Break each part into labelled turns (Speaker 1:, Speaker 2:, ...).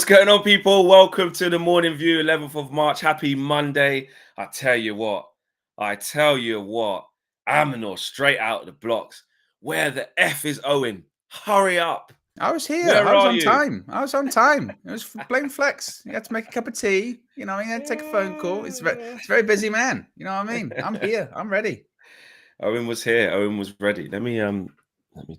Speaker 1: What's going on, people? Welcome to the Morning View, 11th of March. Happy Monday. I tell you what, Aminor straight out of the blocks. Where the F is Owen? Hurry up.
Speaker 2: I was here.
Speaker 1: Where
Speaker 2: I was
Speaker 1: are
Speaker 2: on
Speaker 1: you?
Speaker 2: time. I was on time. It was blame Flex. You had to make a cup of tea. You know, you had to take a phone call. It's a very busy man. You know what I mean? I'm here. I'm ready.
Speaker 1: Owen was here. Owen was ready. Let me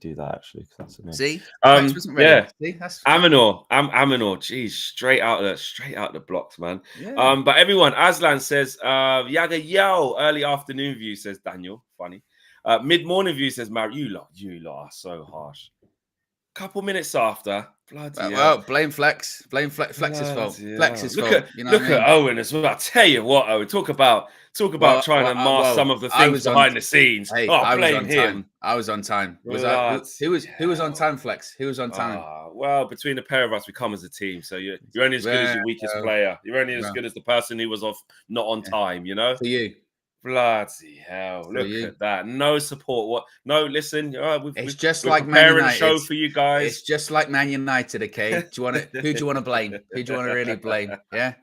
Speaker 1: do that actually, because that's amazing.
Speaker 2: See, Flex wasn't ready.
Speaker 1: Yeah.
Speaker 2: See, that's
Speaker 1: Aminor. Geez, straight out the blocks, man.
Speaker 2: yeah.
Speaker 1: But everyone, Aslan says, Yaga yo, early afternoon view, says Daniel. Funny. Mid-morning view says, Mar, you lot are so harsh. Couple minutes after, bloody hell.
Speaker 2: Blame Flex. Blame Flex's fault.
Speaker 1: Hell.
Speaker 2: Flex's
Speaker 1: Look
Speaker 2: fault.
Speaker 1: at Owen as well. I tell you what, Owen. Talk about trying to mask some of the things behind the scenes.
Speaker 2: Hey,
Speaker 1: I blame him.
Speaker 2: I was on time. Who was on time, Flex? Who was on time?
Speaker 1: Well, between the pair of us, we come as a team. So you're only as good as your weakest player. You're only as good as the person who was not on time. You know.
Speaker 2: For you.
Speaker 1: Bloody hell! Look at that. No support. What? No, listen.
Speaker 2: It's just like Man United.
Speaker 1: Show for you guys.
Speaker 2: It's just like Man United. Okay. Who do you want to blame? Who do you want to really blame? Yeah.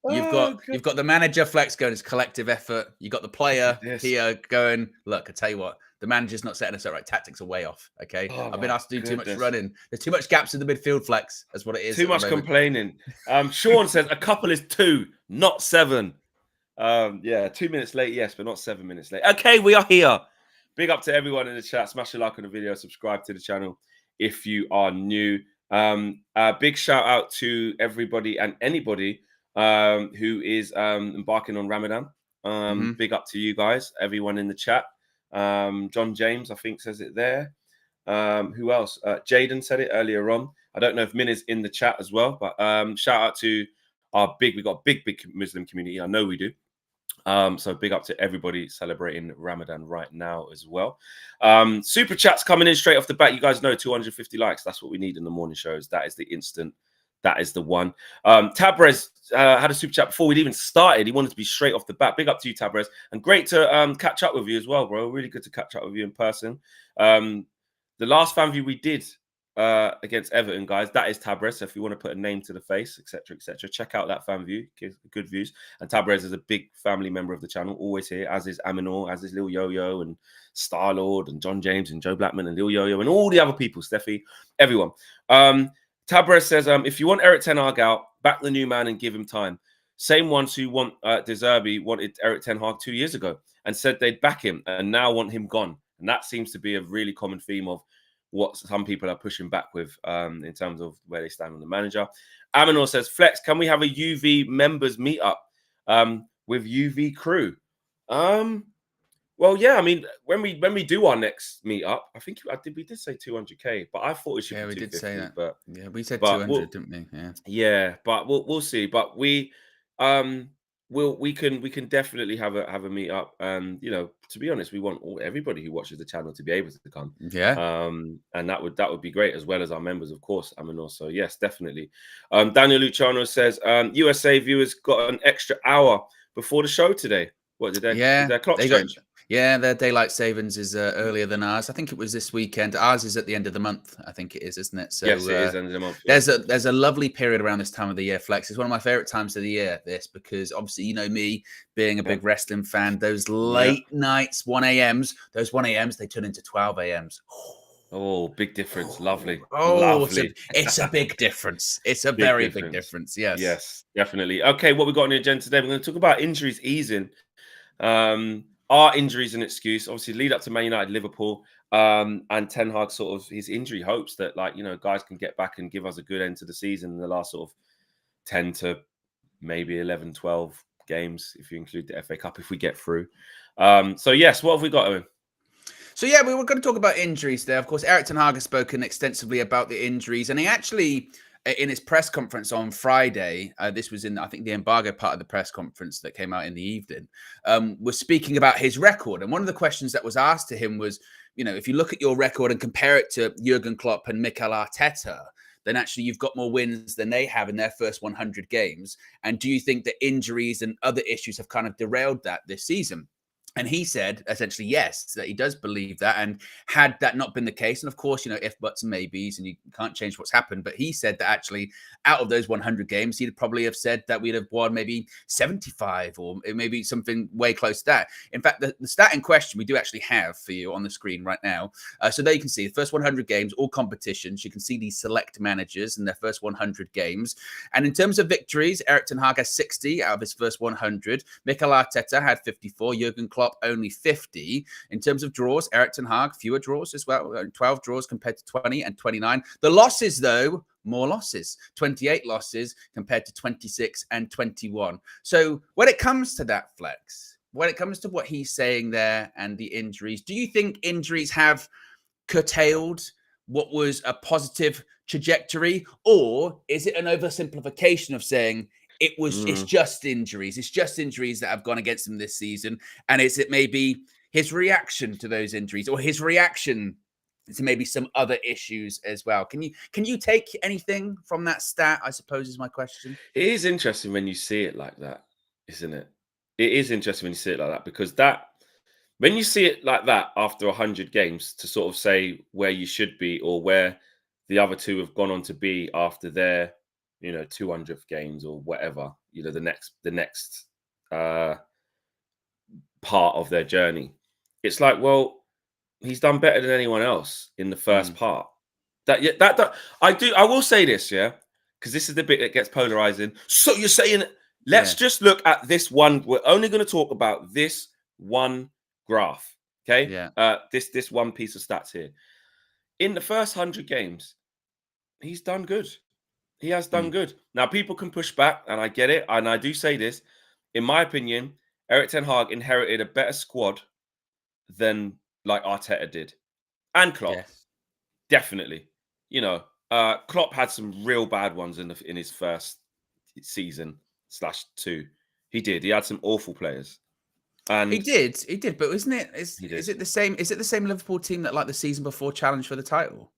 Speaker 2: You've got the manager Flex going, it's collective effort. You got the player here going, look, I tell you what, the manager's not setting us up right. Tactics are way off. Okay. I've been asked to do too much running. There's too much gaps in the midfield, Flex. That's what it is.
Speaker 1: Too much complaining. Sean says a couple is 2, not 7. 2 minutes late, yes, but not 7 minutes late. Okay, we are here. Big up to everyone in the chat. Smash a like on the video. Subscribe to the channel if you are new. Big shout out to everybody and anybody who is embarking on Ramadan. Big up to you guys, everyone in the chat. John James, I think, says it there. Who else? Jaden said it earlier on. I don't know if Min is in the chat as well, but shout out to we got a big Muslim community. I know we do. So big up to everybody celebrating Ramadan right now as well. Super chats coming in straight off the bat. You guys know 250 likes. That's what we need in the morning shows. That is the instant. That is the one. Tabrez had a super chat before we'd even started. He wanted to be straight off the bat. Big up to you, Tabrez. And great to catch up with you as well, bro. Really good to catch up with you in person. The last fan view we did against Everton, guys, that is Tabrez. So if you want to put a name to the face, etc., check out that fan view. Good views. And Tabrez is a big family member of the channel, always here, as is Aminor, as is Lil Yo-Yo and Star-Lord and John James and Joe Blackman and Lil Yo-Yo and all the other people, Steffi, everyone. Tabrez says, if you want Eric Ten Hag out, back the new man and give him time. Same ones who want De Zerbi wanted Eric Ten Hag 2 years ago and said they'd back him and now want him gone. And that seems to be a really common theme of what some people are pushing back with in terms of where they stand on the manager. Aminor says, Flex, can we have a UV members meetup with UV crew? Well, yeah, I mean, when we do our next meetup, I think we did say 200k, but I thought it should be 250.
Speaker 2: We did say that.
Speaker 1: But
Speaker 2: yeah, we said 200, didn't we?
Speaker 1: Yeah, but we'll see. But we can definitely have a meetup, and to be honest, we want everybody who watches the channel to be able to come.
Speaker 2: Yeah.
Speaker 1: And that would be great, as well as our members, of course. I mean, also yes, definitely. Daniel Luciano says USA viewers got an extra hour before the show today. What did their clock change?
Speaker 2: Yeah, their daylight savings is earlier than ours. I think it was this weekend. Ours is at the end of the month. I think it is, isn't it? So,
Speaker 1: yes, it is end of the month. Yeah.
Speaker 2: There's a lovely period around this time of the year, Flex. It's one of my favorite times of the year, because obviously, you know me, being a big wrestling fan, those late nights, 1 a.m.s, those 1 a.m.s, they turn into 12 a.m.s.
Speaker 1: Oh, big difference. Lovely.
Speaker 2: Lovely. It's a big difference. It's a very big difference. Yes.
Speaker 1: Yes, definitely. Okay, what we got on the agenda today, we're going to talk about injuries easing. Are injuries an excuse? Obviously, lead up to Man United, Liverpool, and Ten Hag sort of his injury hopes that guys can get back and give us a good end to the season in the last sort of 10 to maybe 11, 12 games, if you include the FA Cup, if we get through. So yes, what have we got, Owen?
Speaker 2: So yeah, we were going to talk about injuries there. Of course, Eric Ten Hag has spoken extensively about the injuries, and he actually, in his press conference on Friday, this was in, I think, the embargo part of the press conference that came out in the evening, was speaking about his record. And one of the questions that was asked to him was, if you look at your record and compare it to Jurgen Klopp and Mikel Arteta, then actually you've got more wins than they have in their first 100 games. And do you think that injuries and other issues have kind of derailed that this season? And he said essentially, yes, that he does believe that. And had that not been the case, and of course, if, buts, and maybes, and you can't change what's happened, but he said that actually out of those 100 games, he'd probably have said that we'd have won maybe 75 or maybe something way close to that. In fact, the stat in question we do actually have for you on the screen right now. So there you can see the first 100 games, all competitions. You can see these select managers in their first 100 games. And in terms of victories, Erik ten Hag has 60 out of his first 100. Mikel Arteta had 54. Jurgen Klopp only 50. In terms of draws, Erik ten Hag, fewer draws as well, 12 draws compared to 20 and 29. The losses, though, more losses, 28 losses compared to 26 and 21. So when it comes to that, Flex, when it comes to what he's saying there and the injuries, do you think injuries have curtailed what was a positive trajectory, or is it an oversimplification of saying it's just injuries. It's just injuries that have gone against him this season. And is it maybe his reaction to those injuries or his reaction to maybe some other issues as well? Can you take anything from that stat, I suppose, is my question.
Speaker 1: It is interesting when you see it like that, isn't it? It is interesting when you see it like that, because when you see it like that after 100 games, to sort of say where you should be or where the other two have gone on to be after their 200th games or whatever, the next part of their journey. It's like, well, he's done better than anyone else in the first part. I will say this, because this is the bit that gets polarizing. So you're saying, let's just look at this one. We're only going to talk about this one graph, okay?
Speaker 2: Yeah.
Speaker 1: This one piece of stats here. In the first 100 games, he's done good. He has done good. Now, people can push back, and I get it. And I do say this. In my opinion, Erik ten Hag inherited a better squad than like Arteta did. And Klopp.
Speaker 2: Yes.
Speaker 1: Definitely. Klopp had some real bad ones in his first season /2. He did. He had some awful players. And
Speaker 2: he did, but isn't it? Is it the same? Is it the same Liverpool team that like the season before challenged for the title?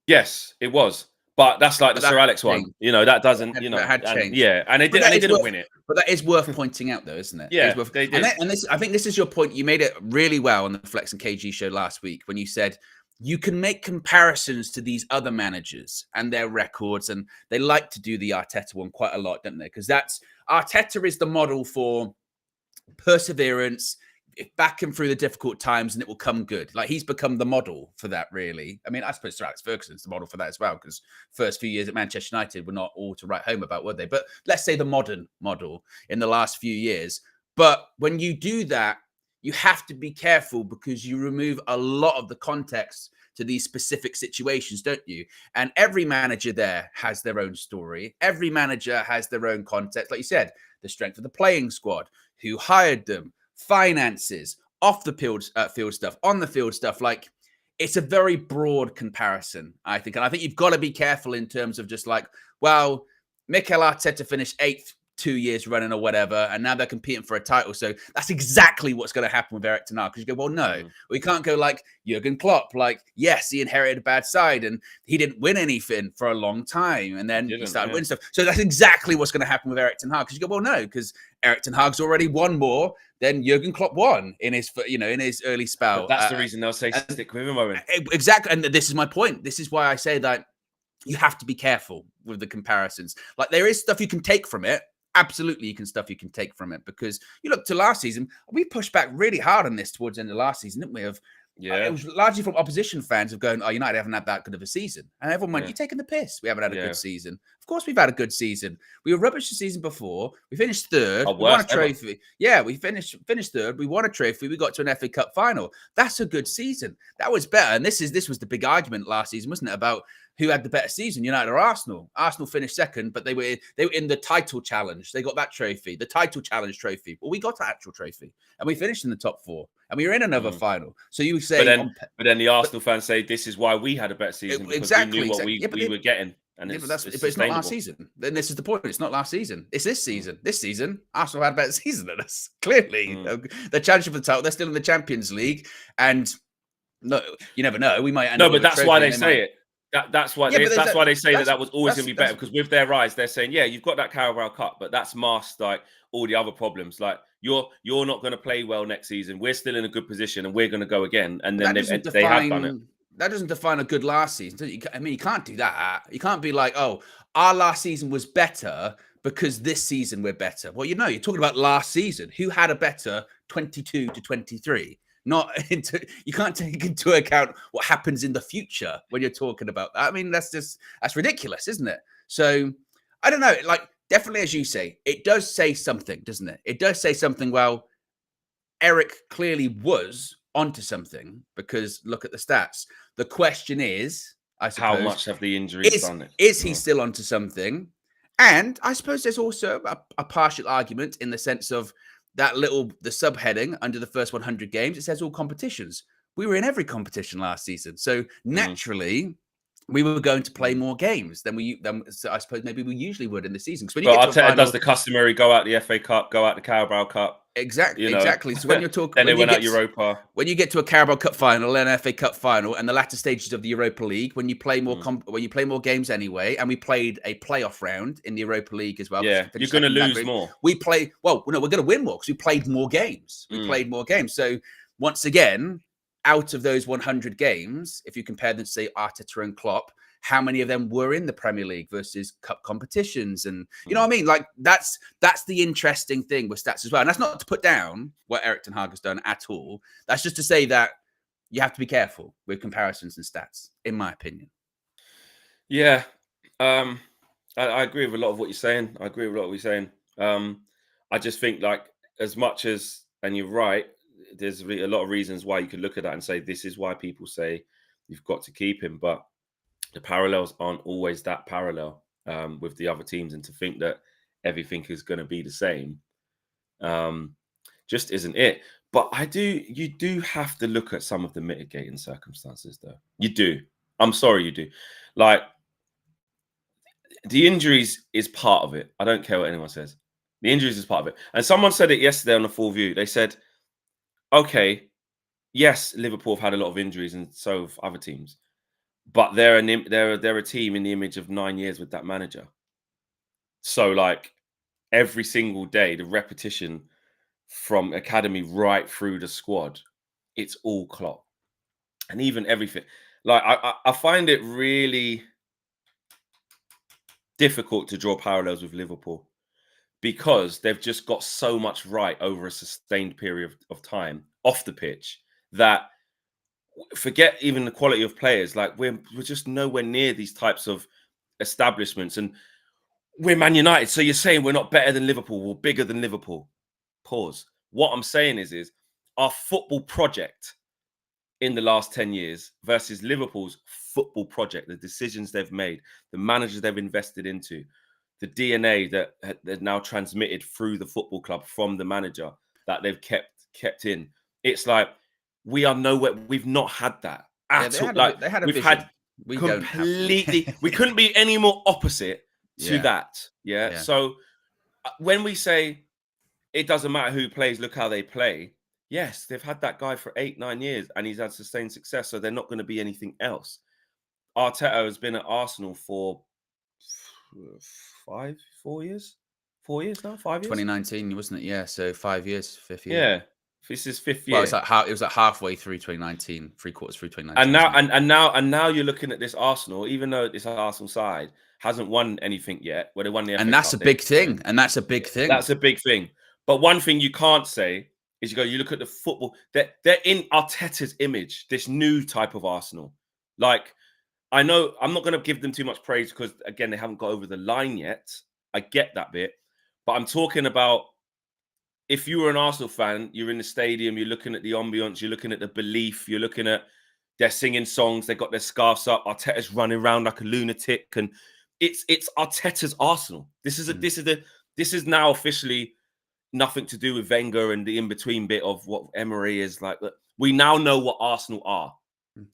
Speaker 1: Yes, it was. But that's like the Sir Alex one. That doesn't,
Speaker 2: that had changed.
Speaker 1: And they didn't win it.
Speaker 2: But that is worth pointing out, though, isn't it?
Speaker 1: Yeah, they did.
Speaker 2: And I think this is your point. You made it really well on the Flex and KG show last week when you said you can make comparisons to these other managers and their records, and they like to do the Arteta one quite a lot, don't they? Because Arteta is the model for perseverance, back him through the difficult times, and it will come good. Like, he's become the model for that, really. I mean, I suppose Sir Alex Ferguson's the model for that as well, because first few years at Manchester United were not all to write home about, were they? But let's say the modern model in the last few years. But when you do that, you have to be careful, because you remove a lot of the context to these specific situations, don't you? And every manager there has their own story. Every manager has their own context. Like you said, the strength of the playing squad, who hired them, finances, off the field stuff, on the field stuff. Like, it's a very broad comparison, I think. And I think you've got to be careful in terms of just like, well, Mikel Arteta finished 8th 2 years running or whatever, and now they're competing for a title. So that's exactly what's going to happen with Erik ten Hag. Because you go, well, no, we can't go like Jurgen Klopp. Like, yes, he inherited a bad side and he didn't win anything for a long time, and then he started winning stuff. So that's exactly what's going to happen with Erik ten Hag. Because you go, well, no, because Erik ten Hag's already won more than Jurgen Klopp won in his, in his early spell.
Speaker 1: But that's the reason they'll say stick with him, Owen.
Speaker 2: Exactly, and this is my point. This is why I say that you have to be careful with the comparisons. Like, there is stuff you can take from it. Absolutely, you can take from it, because you look to last season. We pushed back really hard on this towards the end of last season, didn't we? It was largely from opposition fans of going, "Oh, United haven't had that good of a season," and everyone went, "You're taking the piss. We haven't had a good season." Of course, we've had a good season. We were rubbish the season before. We finished third. We won a trophy. Ever. Yeah, we finished third. We won a trophy. We got to an FA Cup final. That's a good season. That was better. And this was the big argument last season, wasn't it, about who had the better season, United or Arsenal? Arsenal finished second, but they were in the title challenge. They got that trophy, the title challenge trophy. Well, we got the actual trophy, and we finished in the top 4, and we were in another final. So you say,
Speaker 1: but then the Arsenal fans say this is why we had a better season, because we knew what we were getting. And
Speaker 2: but it's not last season. Then this is the point. It's not last season. It's this season. This season, Arsenal had a better season than us. Clearly, they're challenging for the title. They're still in the Champions League, and no, you never know. We might end up
Speaker 1: but that's why they say it. That's why they say that was always going to be better, because with their eyes, they're saying, yeah, you've got that Carabao Cup, but that's masked like all the other problems. Like you're not going to play well next season. We're still in a good position, and we're going to go again. And then they have done it.
Speaker 2: That doesn't define a good last season. I mean, you can't do that. You can't be like, oh, our last season was better because this season we're better. Well, you're talking about last season. Who had a better 22 to 23? You can't take into account what happens in the future when you're talking about that. I mean, that's ridiculous, isn't it? So I don't know. Like, definitely, as you say, it does say something, doesn't it? It does say something. Well, Eric clearly was onto something, because look at the stats. The question is, I suppose,
Speaker 1: how much have the injuries done it?
Speaker 2: Is he still onto something? And I suppose there's also a partial argument in the sense of the subheading under the first 100 games. It says all competitions. We were in every competition last season, so naturally we were going to play more games than I suppose maybe we usually would in the season. Because
Speaker 1: Arteta does the customary go out the FA Cup, go out the Carabao Cup.
Speaker 2: Exactly. So when you're talking,
Speaker 1: then they went out Europa.
Speaker 2: When you get to a Carabao Cup final and an FA Cup final and the latter stages of the Europa League, when you play more when you play more games anyway, and we played a playoff round in the Europa League as well.
Speaker 1: Yeah, you're going to lose more.
Speaker 2: We're going to win more because we played more games. So once again, out of those 100 games, if you compare them to, say, Arteta and Klopp, how many of them were in the Premier League versus cup competitions? And you know what I mean? Like that's the interesting thing with stats as well. And that's not to put down what Eric Ten Hag has done at all. That's just to say that you have to be careful with comparisons and stats, in my opinion.
Speaker 1: Yeah. I agree with a lot of what you're saying. I just think, like, as much as, and you're right, there's a lot of reasons why you could look at that and say, this is why people say you've got to keep him. But the parallels aren't always that parallel with the other teams, and to think that everything is going to be the same just isn't it. But you do have to look at some of the mitigating circumstances, though. You do. I'm sorry, you do. Like, the injuries is part of it. I don't care what anyone says. The injuries is part of it. And someone said it yesterday on the Full View. They said, okay, yes, Liverpool have had a lot of injuries, and so have other teams. But they're a team in the image of 9 years with that manager. So, like, every single day, the repetition from academy right through the squad, it's all Klopp. And even everything. Like, I find it really difficult to draw parallels with Liverpool, because they've just got so much right over a sustained period of time off the pitch that, forget even the quality of players. Like, we're just nowhere near these types of establishments, and we're Man United. So you're saying we're not better than Liverpool, we're bigger than Liverpool? Pause. What I'm saying is our football project in the last 10 years versus Liverpool's football project, the decisions they've made, the managers they've invested into, the DNA that they've now transmitted through the football club from the manager that they've kept in. It's like, we are nowhere. We've not had that at all. Like,
Speaker 2: they had a
Speaker 1: we've
Speaker 2: vision.
Speaker 1: had completely. We couldn't be any more opposite to that. Yeah. So when we say it doesn't matter who plays, look how they play. Yes, they've had that guy for 8-9 years, and he's had sustained success. So they're not going to be anything else. Arteta has been at Arsenal for 4 years. 4 years now. 5 years.
Speaker 2: 2019, wasn't it? Yeah. So 5 years, fifth year.
Speaker 1: Yeah. This is fifth year.
Speaker 2: Well, it was like halfway through 2019, 3/4 through 2019.
Speaker 1: And now you're looking at this Arsenal, even though this Arsenal side hasn't won anything yet, where they won the FA Cup.
Speaker 2: And that's a big thing. That's a big thing.
Speaker 1: But one thing you can't say is you look at the football. They're in Arteta's image, this new type of Arsenal. Like, I know I'm not going to give them too much praise because, again, they haven't got over the line yet. I get that bit. But I'm talking about, if you were an Arsenal fan, you're in the stadium, you're looking at the ambience, you're looking at the belief, you're looking at, they're singing songs, they got their scarves up, Arteta's running around like a lunatic, and it's Arteta's Arsenal. This is now officially nothing to do with Wenger and the in-between bit of what Emery is like. We now know what Arsenal are.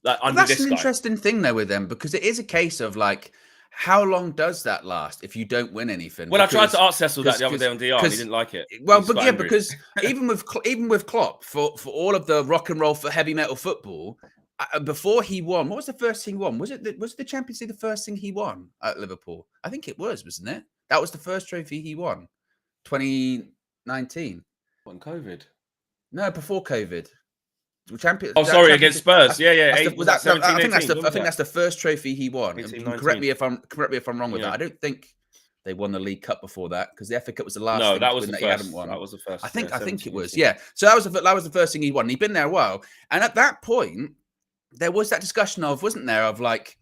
Speaker 1: Like, under
Speaker 2: that's an interesting thing though with them, because it is a case of, like, how long does that last if you don't win anything?
Speaker 1: Well, I tried to ask Cecil that the other day on DR, and he didn't like it.
Speaker 2: Well, but yeah, because even with Klopp, for all of the rock and roll for heavy metal football, before he won, what was the first thing he won? Was it the Champions League the first thing he won at Liverpool? I think it was, wasn't it? That was the first trophy he won, 2019.
Speaker 1: What, COVID?
Speaker 2: No, before COVID. Champions.
Speaker 1: Oh, sorry, against Spurs. Yeah.
Speaker 2: I think that's the first trophy he won.
Speaker 1: 18,
Speaker 2: correct me if I'm wrong with that. I don't think they won the League Cup before that, because the FA Cup was the last.
Speaker 1: No,
Speaker 2: thing
Speaker 1: that was the
Speaker 2: that
Speaker 1: first.
Speaker 2: He hadn't won.
Speaker 1: That was the first.
Speaker 2: I think it was. Yeah. So that was the first thing he won. He'd been there a while, and at that point, there was that discussion of, wasn't there, of like,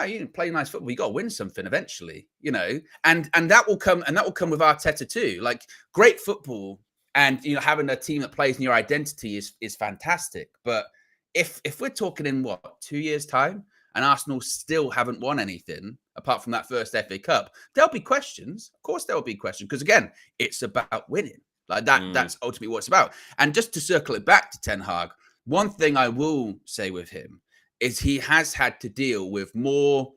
Speaker 2: you play nice football, you got to win something eventually, you know, and that will come with Arteta too. Like, great football, and having a team that plays in your identity is fantastic. But if we're talking in 2 years' time, and Arsenal still haven't won anything apart from that first FA Cup, there'll be questions. Of course, there'll be questions, because again, it's about winning. Like that. That's ultimately what it's about. And just to circle it back to Ten Hag, one thing I will say with him is he has had to deal with more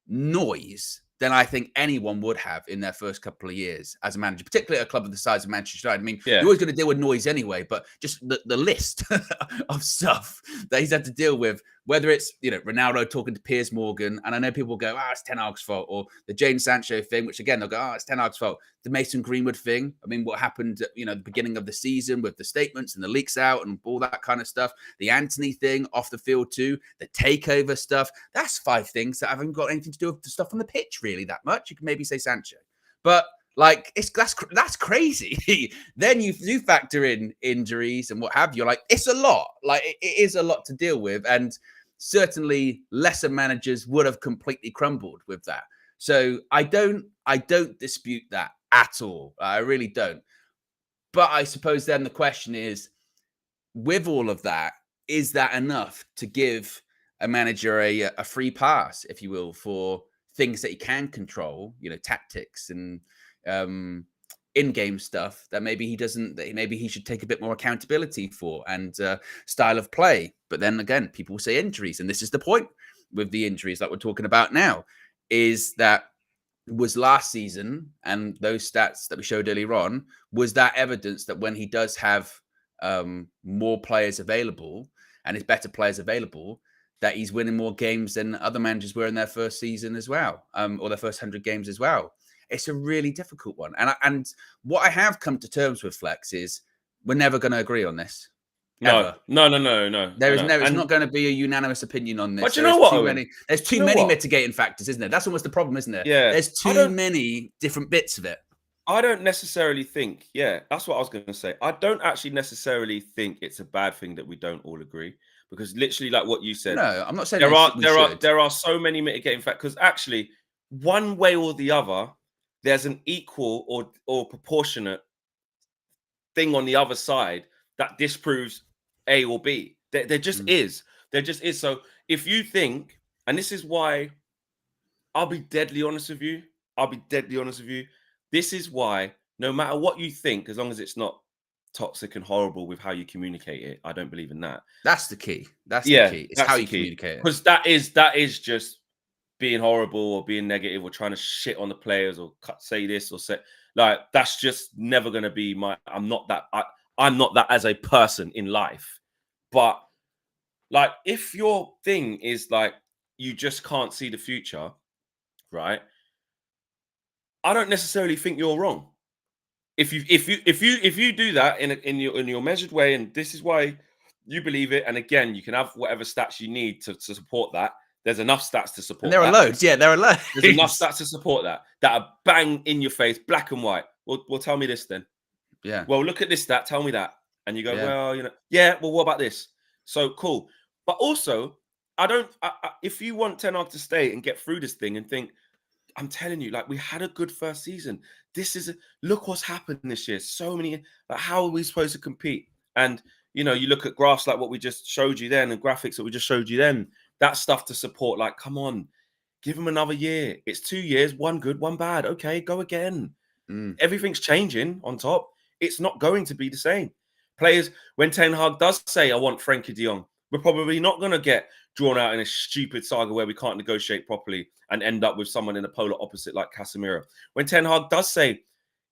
Speaker 2: noise than I think anyone would have in their first couple of years as a manager, particularly at a club of the size of Manchester United. I mean, you're always going to deal with noise anyway, but just the list of stuff that he's had to deal with, whether it's, Ronaldo talking to Piers Morgan, and I know people go, it's Ten Hag's fault, or the Jadon Sancho thing, which again, they'll go, it's Ten Hag's fault. The Mason Greenwood thing, I mean, what happened at, the beginning of the season with the statements and the leaks out and all that kind of stuff, the Anthony thing off the field too, the takeover stuff, that's 5 things that haven't got anything to do with the stuff on the pitch really that much. You can maybe say Sancho, but like, that's crazy. Then you do factor in injuries and what have you. Like, it's a lot. Like, it is a lot to deal with, and certainly lesser managers would have completely crumbled with that. So I don't dispute that at all. I really don't. But I suppose then the question is, with all of that, is that enough to give a manager a free pass, if you will, for things that he can control, tactics and in-game stuff that maybe he doesn't, that maybe he should take a bit more accountability for, and style of play. But then again, people will say injuries, and this is the point with the injuries that we're talking about now, is that was last season, and those stats that we showed earlier on, was that evidence that when he does have more players available and his better players available, that he's winning more games than other managers were in their first season as well, or their first 100 games as well. It's a really difficult one. And what I have come to terms with, Flex, is we're never going to agree on this.
Speaker 1: No.
Speaker 2: There is never. It's not going to be a unanimous opinion on this.
Speaker 1: But you know what?
Speaker 2: There's too many mitigating factors, isn't there? That's almost the problem, isn't it?
Speaker 1: Yeah.
Speaker 2: There's too many different bits of it.
Speaker 1: I don't necessarily think. Yeah, that's what I was going to say. I don't actually necessarily think it's a bad thing that we don't all agree, because literally, like what you said.
Speaker 2: No, I'm not saying
Speaker 1: there are so many mitigating factors. Because actually, one way or the other, there's an equal or proportionate thing on the other side that disproves A or B. There just is. There just is. So if you think, and this is why I'll be deadly honest with you. This is why, no matter what you think, as long as it's not toxic and horrible with how you communicate it, I don't believe in that.
Speaker 2: That's the key. The key. It's how you communicate it.
Speaker 1: Because that is just being horrible or being negative or trying to shit on the players or say this or say, like, that's just never going to be I'm not that as a person in life. But like, if your thing is like, you just can't see the future, right? I don't necessarily think you're wrong. If you do that in your measured way, and this is why you believe it, and again, you can have whatever stats you need to support that. There's enough stats to support.
Speaker 2: And there are loads. Yeah, there are loads.
Speaker 1: There's enough stats to support that are bang in your face, black and white. Well, tell me this then.
Speaker 2: Yeah.
Speaker 1: Well, look at this stat. Tell me that. And you go, well, what about this? So cool. But also, if you want Ten Hag to stay and get through this thing and think, I'm telling you, like, we had a good first season. Look what's happened this year. So many, like, how are we supposed to compete? And, you look at graphs like what we just showed you then and graphics that we just showed you then, that stuff to support, like, come on, give them another year. It's 2 years, one good, one bad. Okay, go again. Everything's changing on top. It's not going to be the same. Players, when Ten Hag does say, I want Frankie de Jong, we're probably not going to get drawn out in a stupid saga where we can't negotiate properly and end up with someone in the polar opposite like Casemiro. When Ten Hag does say,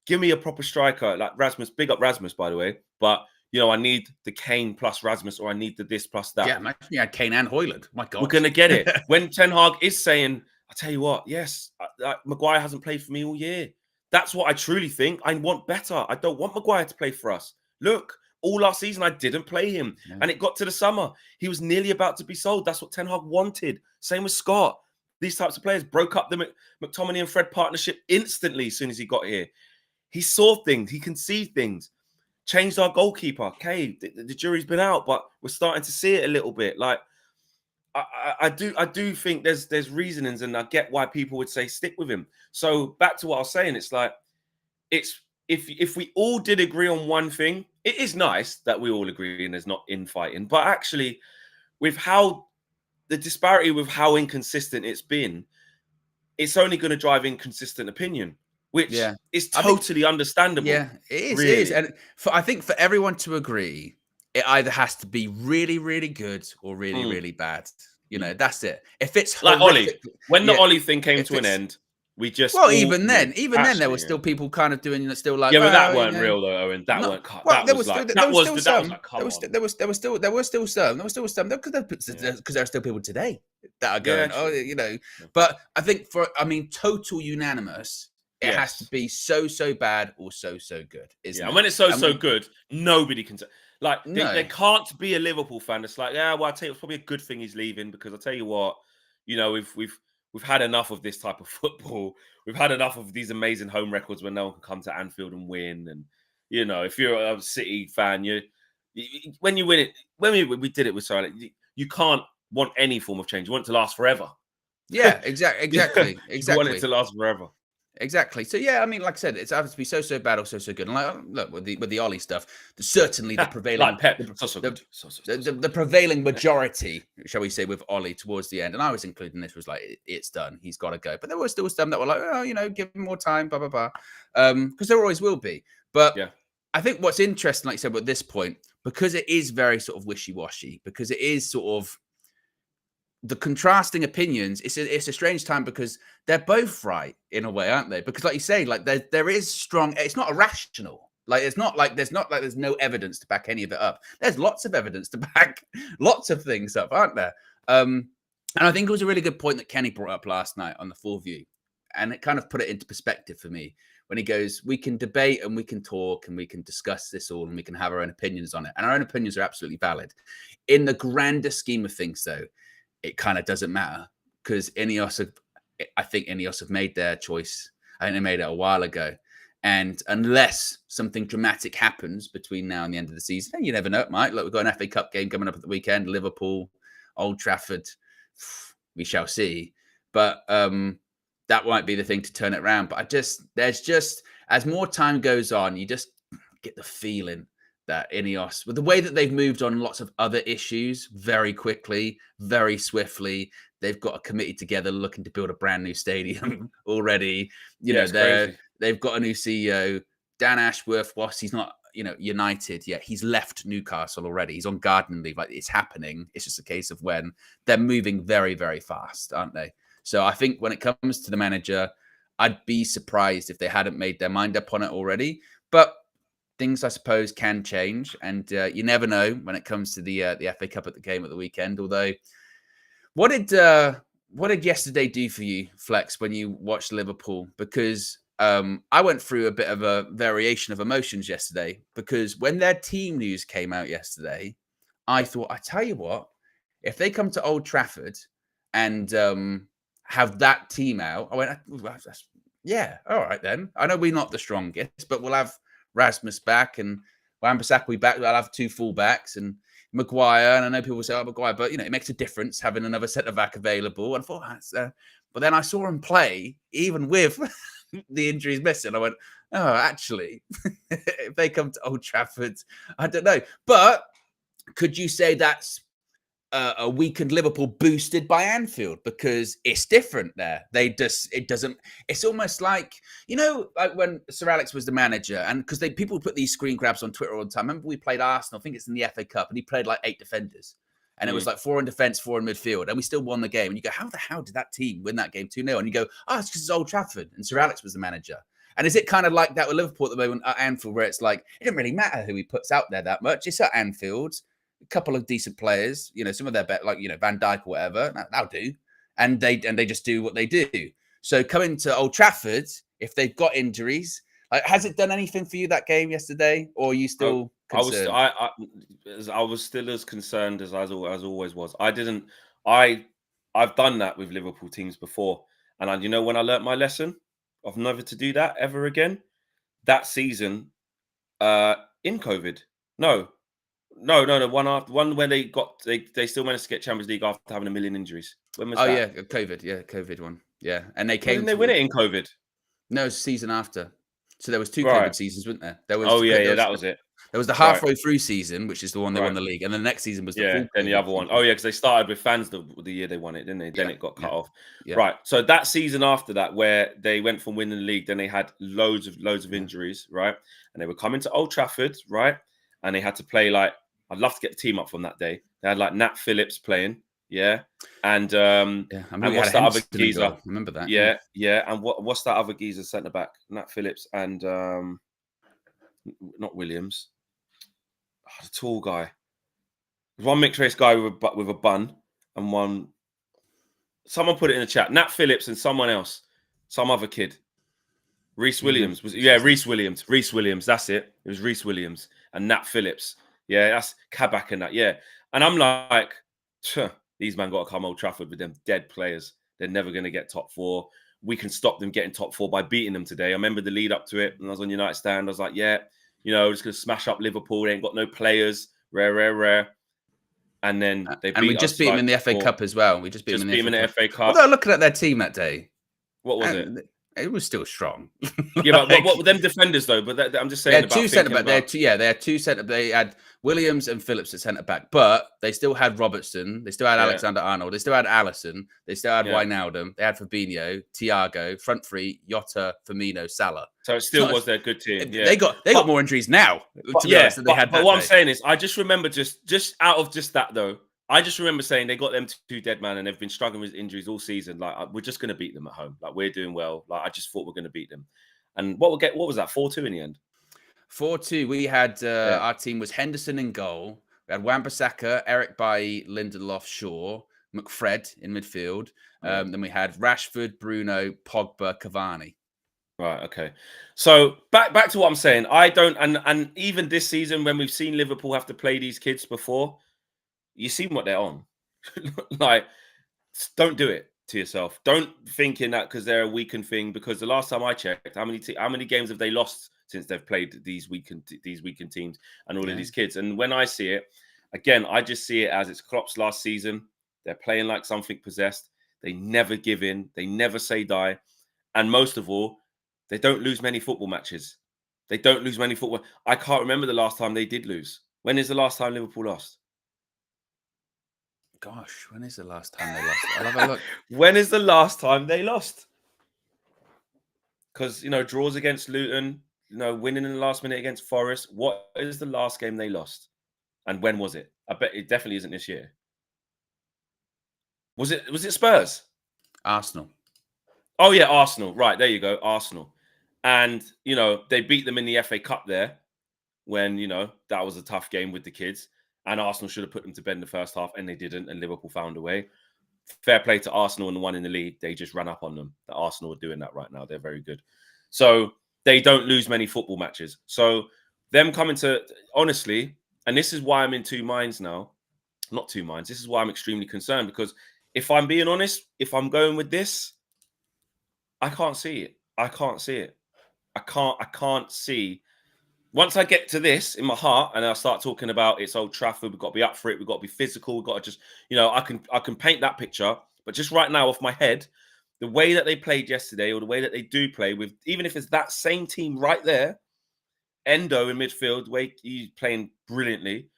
Speaker 1: give me a proper striker, like Rasmus, big up Rasmus, by the way, but, I need the Kane plus Rasmus, or I need the this plus that.
Speaker 2: Yeah, imagine you had Kane and Højlund. My God.
Speaker 1: We're going to get it. When Ten Hag is saying, I tell you what, yes, Maguire hasn't played for me all year. That's what I truly think. I want better. I don't want Maguire to play for us. Look, all last season, I didn't play him. Yeah. And it got to the summer. He was nearly about to be sold. That's what Ten Hag wanted. Same with Scott. These types of players broke up the McTominay and Fred partnership instantly as soon as he got here. He saw things. He can see things. Changed our goalkeeper. Okay, the jury's been out, but we're starting to see it a little bit. Like, I do think there's reasonings, and I get why people would say stick with him. So back to what I was saying, it's like, it's if we all did agree on one thing, it is nice that we all agree and there's not infighting. But actually, with how the disparity with how inconsistent it's been, it's only going to drive inconsistent opinion, which is totally understandable.
Speaker 2: Yeah, it is. Really. It is. And I think for everyone to agree, it either has to be really, really good or really, really bad. You know, that's it. If it's
Speaker 1: like Ollie, when the Ollie thing came to an end, we just
Speaker 2: even then there were still people kind of doing it, still like
Speaker 1: but that weren't real though, Owen. That weren't. Well, there was
Speaker 2: still some because there are still people today that are going, But I think total unanimous. It has to be so bad or so good, isn't it?
Speaker 1: And when it's so good, nobody can say. Like, there can't be a Liverpool fan that's like, yeah, well, I tell you, it's probably a good thing he's leaving, because I tell you what, we've had enough of this type of football. We've had enough of these amazing home records when no one can come to Anfield and win. And if you're a City fan, when you win it, when we did it with Salah, you can't want any form of change. You want it to last forever.
Speaker 2: Yeah, exactly.
Speaker 1: You want it to last forever.
Speaker 2: Exactly. So yeah, I mean, like I said, it's either to be so bad or so good. And like, look, with the Ollie stuff, certainly the prevailing
Speaker 1: like Pep.
Speaker 2: The prevailing majority, shall we say, with Ollie towards the end, and I was including this, was like, it's done, he's got to go. But there were still some that were like, give him more time, blah blah blah, because there always will be. But I think what's interesting, like you said, at this point, because it is very sort of wishy-washy, because it is sort of the contrasting opinions, it's a strange time, because they're both right in a way, aren't they? Because like you say, like there is strong, it's not irrational. Like there's no evidence to back any of it up. There's lots of evidence to back lots of things up, aren't there? And I think it was a really good point that Kenny brought up last night on the Full View. And it kind of put it into perspective for me when he goes, we can debate and we can talk and we can discuss this all and we can have our own opinions on it. And our own opinions are absolutely valid. In the grander scheme of things, though, it kind of doesn't matter, because I think Ineos have made their choice. I think they made it a while ago. And unless something dramatic happens between now and the end of the season, you never know, it might. Look, we've got an FA Cup game coming up at the weekend, Liverpool, Old Trafford. We shall see. But that might be the thing to turn it around. But there's just, as more time goes on, you just get the feeling that Ineos, with the way that they've moved on lots of other issues very quickly, very swiftly, they've got a committee together looking to build a brand new stadium already. They've got a new CEO, Dan Ashworth. Whilst he's not, United yet, he's left Newcastle already. He's on gardening leave. Like, it's happening. It's just a case of when. They're moving very, very fast, aren't they? So I think when it comes to the manager, I'd be surprised if they hadn't made their mind up on it already. But things, I suppose, can change, and you never know when it comes to the FA Cup at the game at the weekend. Although, what did yesterday do for you, Flex, when you watched Liverpool? Because I went through a bit of a variation of emotions yesterday, because when their team news came out yesterday, I thought, I tell you what, if they come to Old Trafford and have that team out, I went, yeah, all right then. I know we're not the strongest, but we'll have Rasmus back and Wan-Bissaka back. I'll have two fullbacks and Maguire. And I know people say, Maguire, but it makes a difference having another centre back available. And I thought, but then I saw him play even with the injuries missing. I went, oh, actually, if they come to Old Trafford, I don't know. But could you say that's a weakened Liverpool boosted by Anfield, because it's different there? It's almost like, like when Sir Alex was the manager, and because people put these screen grabs on Twitter all the time. Remember we played Arsenal, I think it's in the FA Cup, and he played like 8 defenders. And it was like 4 in defence, 4 in midfield. And we still won the game. And you go, how the hell did that team win that game 2-0? And you go, it's because it's Old Trafford. And Sir Alex was the manager. And is it kind of like that with Liverpool at the moment at Anfield, where it's like, it doesn't really matter who he puts out there that much. It's at Anfield, a couple of decent players, some of their bet, like, Van Dijk or whatever, that'll do. And they just do what they do. So coming to Old Trafford, if they've got injuries, like, has it done anything for you, that game yesterday? Or are you still concerned?
Speaker 1: I was still as concerned as always was. I've done that with Liverpool teams before. And when I learnt my lesson of never to do that ever again, that season in COVID. No. One where they still managed to get Champions League after having a million injuries. When was that?
Speaker 2: Yeah, COVID. Yeah, COVID one. Yeah. And they came.
Speaker 1: Didn't they win it in COVID?
Speaker 2: No, season after. So there was 2
Speaker 1: Right.
Speaker 2: COVID seasons, weren't there? There was.
Speaker 1: That was it.
Speaker 2: There was the halfway through season, which is the one they won the league, and the next season was the full.
Speaker 1: Then the other one. Oh yeah, because they started with fans the year they won it, didn't they? Then it got cut off.
Speaker 2: Yeah.
Speaker 1: Right. So that season after that, where they went from winning the league, then they had loads of injuries, right? And they were coming to Old Trafford, right? And they had to play like, I'd love to get the team up from that day. They had like Nat Phillips playing, and
Speaker 2: and
Speaker 1: what's that other geezer?
Speaker 2: Remember that?
Speaker 1: Yeah. And what's that other geezer centre back? Nat Phillips and not Williams. The tall guy. There's one mixed race guy with a bun, and one. Someone put it in the chat. Nat Phillips and someone else, some other kid. Reese Williams Reese Williams. Reese Williams. That's it. It was Reese Williams and Nat Phillips. Yeah, that's Kabak and that. Yeah, and I'm like, these men got to come Old Trafford with them dead players. They're never going to get top 4. We can stop them getting top 4 by beating them today. I remember the lead up to it, and I was on United stand. I was like, yeah. Just going to smash up Liverpool. They ain't got no players. Rare. And then they beat us.
Speaker 2: And we just beat them in the FA Cup as well. We just beat them in the FA Cup. Although looking at their team that day.
Speaker 1: What was it?
Speaker 2: It was still strong.
Speaker 1: Yeah, but what were them defenders though? But I'm just saying.
Speaker 2: They had 2 centre back. They had 2 centre. They had Williams and Phillips at centre back, but they still had Robertson. They still had Alexander-Arnold. They still had Alisson. They still had Wijnaldum. They had Fabinho, Thiago, front 3, Jota, Firmino, Salah.
Speaker 1: So it still was their good team. Yeah.
Speaker 2: They got more injuries now. To be honest, than they had.
Speaker 1: But what I'm saying is, I just remember just out of just that though. I just remember saying they got them 2 dead man, and they've been struggling with injuries all season. Like, we're just going to beat them at home. Like, we're doing well. Like, I just thought we're going to beat them. And what was that? 4-2 in the end.
Speaker 2: 4-2. We had our team was Henderson in goal. We had Wan-Bissaka, Eric Bailly, Lindelof, Shaw, McFred in midfield. Then we had Rashford, Bruno, Pogba, Cavani.
Speaker 1: Right. Okay. So back to what I'm saying. I don't, and even this season when we've seen Liverpool have to play these kids before. You see what they're on. Like, don't do it to yourself. Don't think in that because they're a weakened thing. Because the last time I checked, how many games have they lost since they've played these weakened teams and all of these kids? And when I see it, again, I just see it as it's Klopp's last season. They're playing like something possessed. They never give in. They never say die. And most of all, they don't lose many football matches. They don't lose many football. I can't remember the last time they did lose. When is the last time Liverpool lost?
Speaker 2: Gosh, when is the last time they lost? I'll have a look.
Speaker 1: When is the last time they lost? Because, draws against Luton, winning in the last minute against Forest. What is the last game they lost? And when was it? I bet it definitely isn't this year. Was it Spurs?
Speaker 2: Arsenal.
Speaker 1: Oh, yeah, Arsenal. Right, there you go, Arsenal. And, they beat them in the FA Cup there when, that was a tough game with the kids. And Arsenal should have put them to bed in the first half, and they didn't, and Liverpool found a way. Fair play to Arsenal and the one in the league. They just ran up on them. The Arsenal are doing that right now. They're very good. So they don't lose many football matches. So them coming to, honestly, and this is why I'm in 2 minds now. Not 2 minds. This is why I'm extremely concerned, because if I'm being honest, if I'm going with this, I can't see it. I can't see it. I can't see. Once I get to this in my heart and I start talking about it's Old Trafford, we've got to be up for it, we've got to be physical, we've got to just, I can paint that picture. But just right now off my head, the way that they played yesterday or the way that they do play with, even if it's that same team right there, Endo in midfield, the way he's playing brilliantly,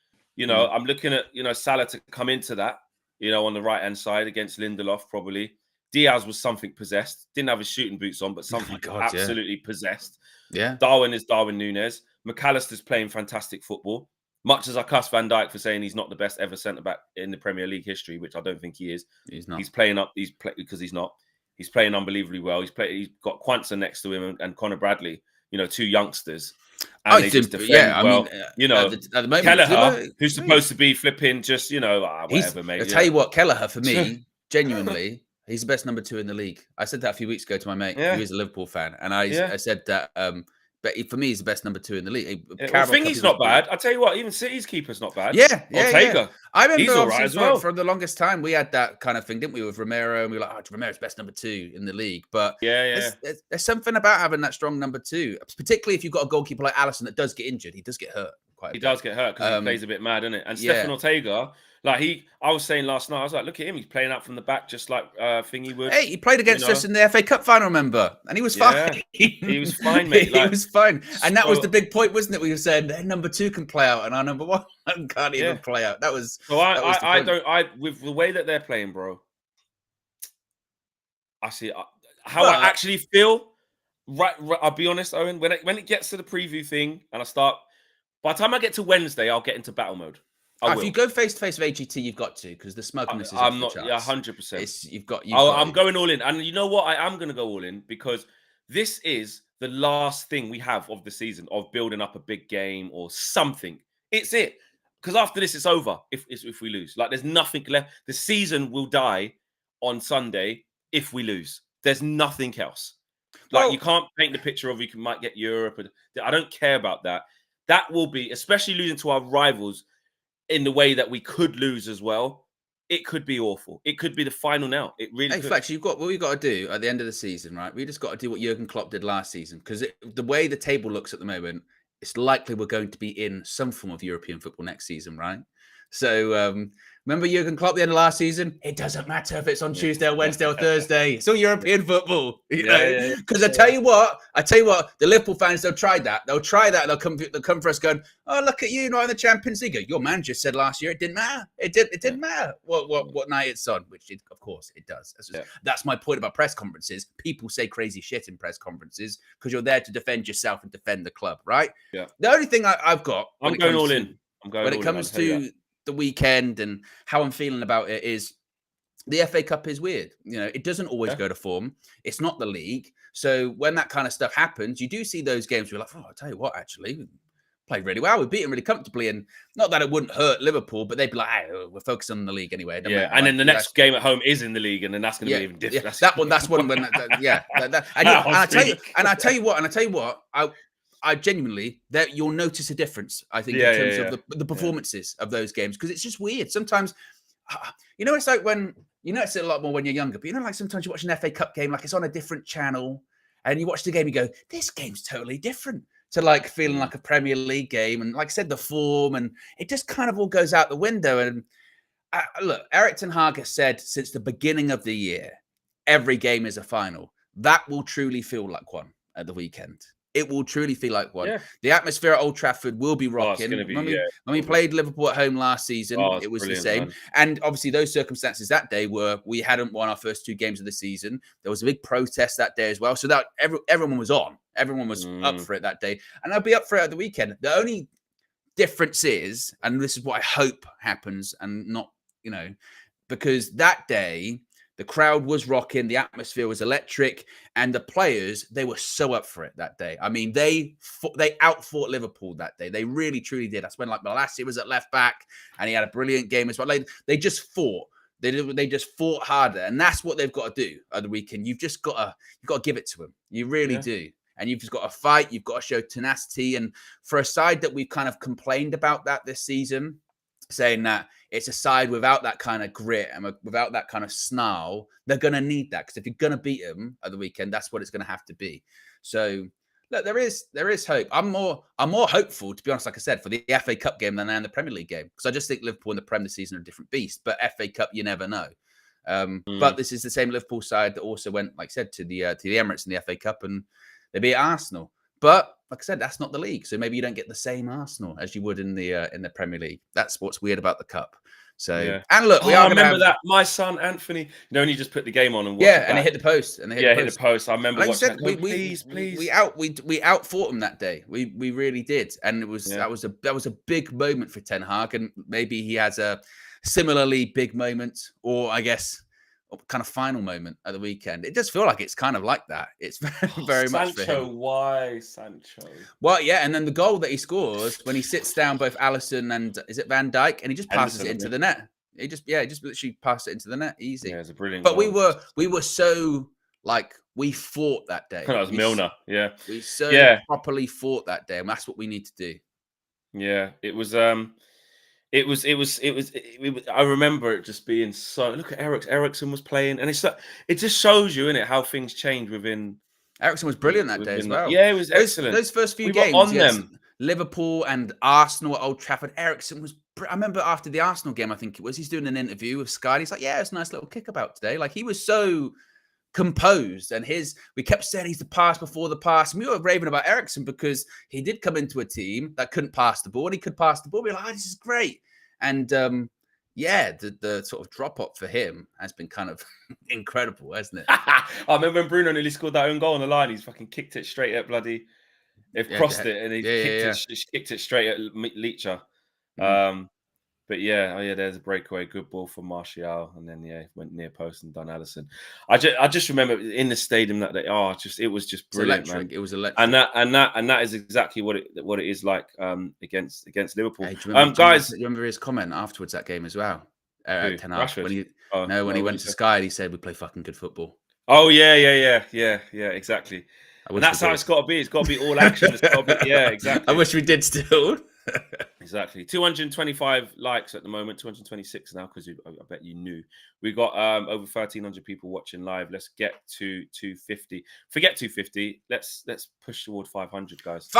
Speaker 1: I'm looking at, Salah to come into that, on the right-hand side against Lindelof probably. Diaz was something possessed. Didn't have his shooting boots on, but something absolutely possessed.
Speaker 2: Yeah.
Speaker 1: Darwin is Darwin Núñez. McAllister's playing fantastic football. Much as I cuss Van Dijk for saying he's not the best ever centre-back in the Premier League history, which I don't think he is.
Speaker 2: He's not.
Speaker 1: He's playing up. Because he's not. He's playing unbelievably well. He's got Quansah next to him and Connor Bradley, two youngsters. And they just defend well. At the moment, Kelleher, who's supposed to be flipping just, whatever, mate.
Speaker 2: I'll tell you what, Kelleher, for me, genuinely, he's the best number 2 in the league. I said that a few weeks ago to my mate, who is a Liverpool fan. And I said that, but for me, he's the best number 2 in the league.
Speaker 1: I think he's not bad. I'll tell you what, even City's keeper's not bad.
Speaker 2: Yeah.
Speaker 1: Ortega.
Speaker 2: I remember
Speaker 1: he's all right as well.
Speaker 2: For the longest time, we had that kind of thing, didn't we, with Romero? And we were like, Romero's best number 2 in the league. But there's something about having that strong number 2, particularly if you've got a goalkeeper like Alisson that does get injured. He does get hurt quite a bit.
Speaker 1: He does get hurt because he plays a bit mad, isn't it? And Stefan Ortega, I was saying last night, I was like, look at him. He's playing out from the back just like Thingy would.
Speaker 2: Hey, he played against us in the FA Cup final, remember? And he was fine.
Speaker 1: He was fine, mate.
Speaker 2: He was fine. And that was the big point, wasn't it? We were saying their number 2 can play out and our number 1 can't even play out. That was.
Speaker 1: So with the way that they're playing, bro, I see how I actually feel. Right, I'll be honest, Owen. When it gets to the preview thing and by the time I get to Wednesday, I'll get into battle mode.
Speaker 2: If you go face to face with AGT, you've got to, because the smugness is.
Speaker 1: I'm not. 100%.
Speaker 2: You've got.
Speaker 1: I'm going all in, and you know what? I am going to go all in because this is the last thing we have of the season of building up a big game or something. It's it, because after this, it's over. If we lose, there's nothing left. The season will die on Sunday if we lose. There's nothing else. You can't paint the picture of you might get Europe. I don't care about that. That will be, especially losing to our rivals in the way that we could lose as well. It could be awful. It could be the final now. It really could.
Speaker 2: Fletcher, what we've got to do at the end of the season, right? We just got to do what Jurgen Klopp did last season, because the way the table looks at the moment, it's likely we're going to be in some form of European football next season, right? So remember Jurgen Klopp the end of last season? It doesn't matter if it's on Tuesday or Wednesday or Thursday. It's all European football. Because I tell you what, the Liverpool fans, they'll try that. They'll come for us going, oh, look at you, not in the Champions League. Your manager said last year it didn't matter. It didn't matter what night it's on, which of course it does. That's my point about press conferences. People say crazy shit in press conferences because you're there to defend yourself and defend the club, right?
Speaker 1: Yeah.
Speaker 2: The only thing I've got
Speaker 1: I'm going all in.
Speaker 2: When it comes to the weekend and how I'm feeling about it is the FA Cup is weird. It doesn't always go to form. It's not the league. So when that kind of stuff happens, you do see those games where you're like, oh, I'll tell you what, actually, we played really well. We beat them really comfortably. And not that it wouldn't hurt Liverpool, but they'd be like, we're focused on the league anyway.
Speaker 1: And then the next game at home is in the league, and then that's going to be even different.
Speaker 2: That's one. And I tell you what, I genuinely, that you'll notice a difference, I think, in terms of the performances of those games, because it's just weird. Sometimes, it's like when, it's a lot more when you're younger, but sometimes you watch an FA Cup game, it's on a different channel, and you watch the game, you go, this game's totally different to feeling like a Premier League game. And like I said, the form, and it just kind of all goes out the window. And look, Erik ten Hag has said since the beginning of the year, every game is a final. That will truly feel like one at the weekend. It will truly feel like one. Yeah. The atmosphere at Old Trafford will be rocking. When we played Liverpool at home last season, it was the same. Man. And obviously those circumstances that day were we hadn't won our first 2 games of the season. There was a big protest that day as well. So that everyone was on. Everyone was up for it that day. And they'll be up for it at the weekend. The only difference is, and this is what I hope happens, and not, because that day, the crowd was rocking, the atmosphere was electric, and the players, they were so up for it that day. I mean, they outfought Liverpool that day. They really, truly did. That's when Malacia was at left back, and he had a brilliant game as well. They just fought. They just fought harder, and that's what they've got to do at the weekend. You've got to give it to them. You really do. And you've just got to fight. You've got to show tenacity. And for a side that we've kind of complained about that this season, saying that it's a side without that kind of grit and without that kind of snarl, they're going to need that, because if you're going to beat them at the weekend, that's what it's going to have to be. So look, there is hope. I'm more hopeful, to be honest, like I said, for the FA Cup game than I am the Premier League game, because I just think Liverpool and the Premier season are a different beast. But FA Cup, you never know. But this is the same Liverpool side that also went, like I said, to the Emirates in the FA Cup, and they beat Arsenal. But like I said, that's not the league, so maybe you don't get the same Arsenal as you would in the Premier League. That's what's weird about the cup. So and look,
Speaker 1: I remember that my son Anthony, he just put the game on and watched
Speaker 2: and it hit the post.
Speaker 1: Hit the post. I remember watching that.
Speaker 2: Please. We outfought them that day. We really did, and it was that was a big moment for Ten Hag, and maybe he has a similarly big moment, or I guess kind of final moment at the weekend. It does feel like it's kind of like that. It's very much for
Speaker 1: Sancho,
Speaker 2: him.
Speaker 1: why Sancho?
Speaker 2: Well, yeah, and then the goal that he scores when he sits down both Alisson and is it Van Dijk, and he just passes it into the net. He just literally passed it into the net, easy.
Speaker 1: Yeah, it's a brilliant.
Speaker 2: But
Speaker 1: goal.
Speaker 2: we were so like we fought that day.
Speaker 1: That was Milner. Yeah,
Speaker 2: we so properly fought that day, and that's what we need to do.
Speaker 1: Yeah, it was. It was. I remember it just being so. Look at Ericsson was playing, and it just shows you, innit, how things change within.
Speaker 2: Ericsson was brilliant that day as well.
Speaker 1: Yeah, it was excellent.
Speaker 2: Those first few games on them. Liverpool and Arsenal at Old Trafford. Ericsson was. I remember after the Arsenal game, I think it was, he's doing an interview with Sky. And he's like, "Yeah, it's a nice little kickabout today." Like he was so composed, and we kept saying he's the pass before the pass. And we were raving about Ericsson because he did come into a team that couldn't pass the ball, and he could pass the ball. We were like, "Oh, this is great." And yeah, the sort of drop off for him has been kind of incredible, hasn't it?
Speaker 1: I remember when Bruno nearly scored that own goal on the line. He's fucking kicked it straight at bloody. They've crossed it, and he kicked it straight at Leacher. But yeah, there's a breakaway, good ball from Martial, and then went near post and done Alisson. I just remember in the stadium that day. It was just brilliant, man.
Speaker 2: It was electric,
Speaker 1: and that is exactly what it is like against Liverpool.
Speaker 2: Hey,
Speaker 1: guys,
Speaker 2: do you remember his comment afterwards that game as well? Ten Hag, when he went to Sky, he said we play fucking good football.
Speaker 1: Oh yeah, exactly. And that's how it's got to be. It's got to be all action. It's got to be, exactly.
Speaker 2: I wish we did still.
Speaker 1: Exactly. 225 likes at the moment, 226 now, because I bet you knew. We got over 1,300 people watching live. Let's get to 250. Forget 250. Let's push toward 500, guys.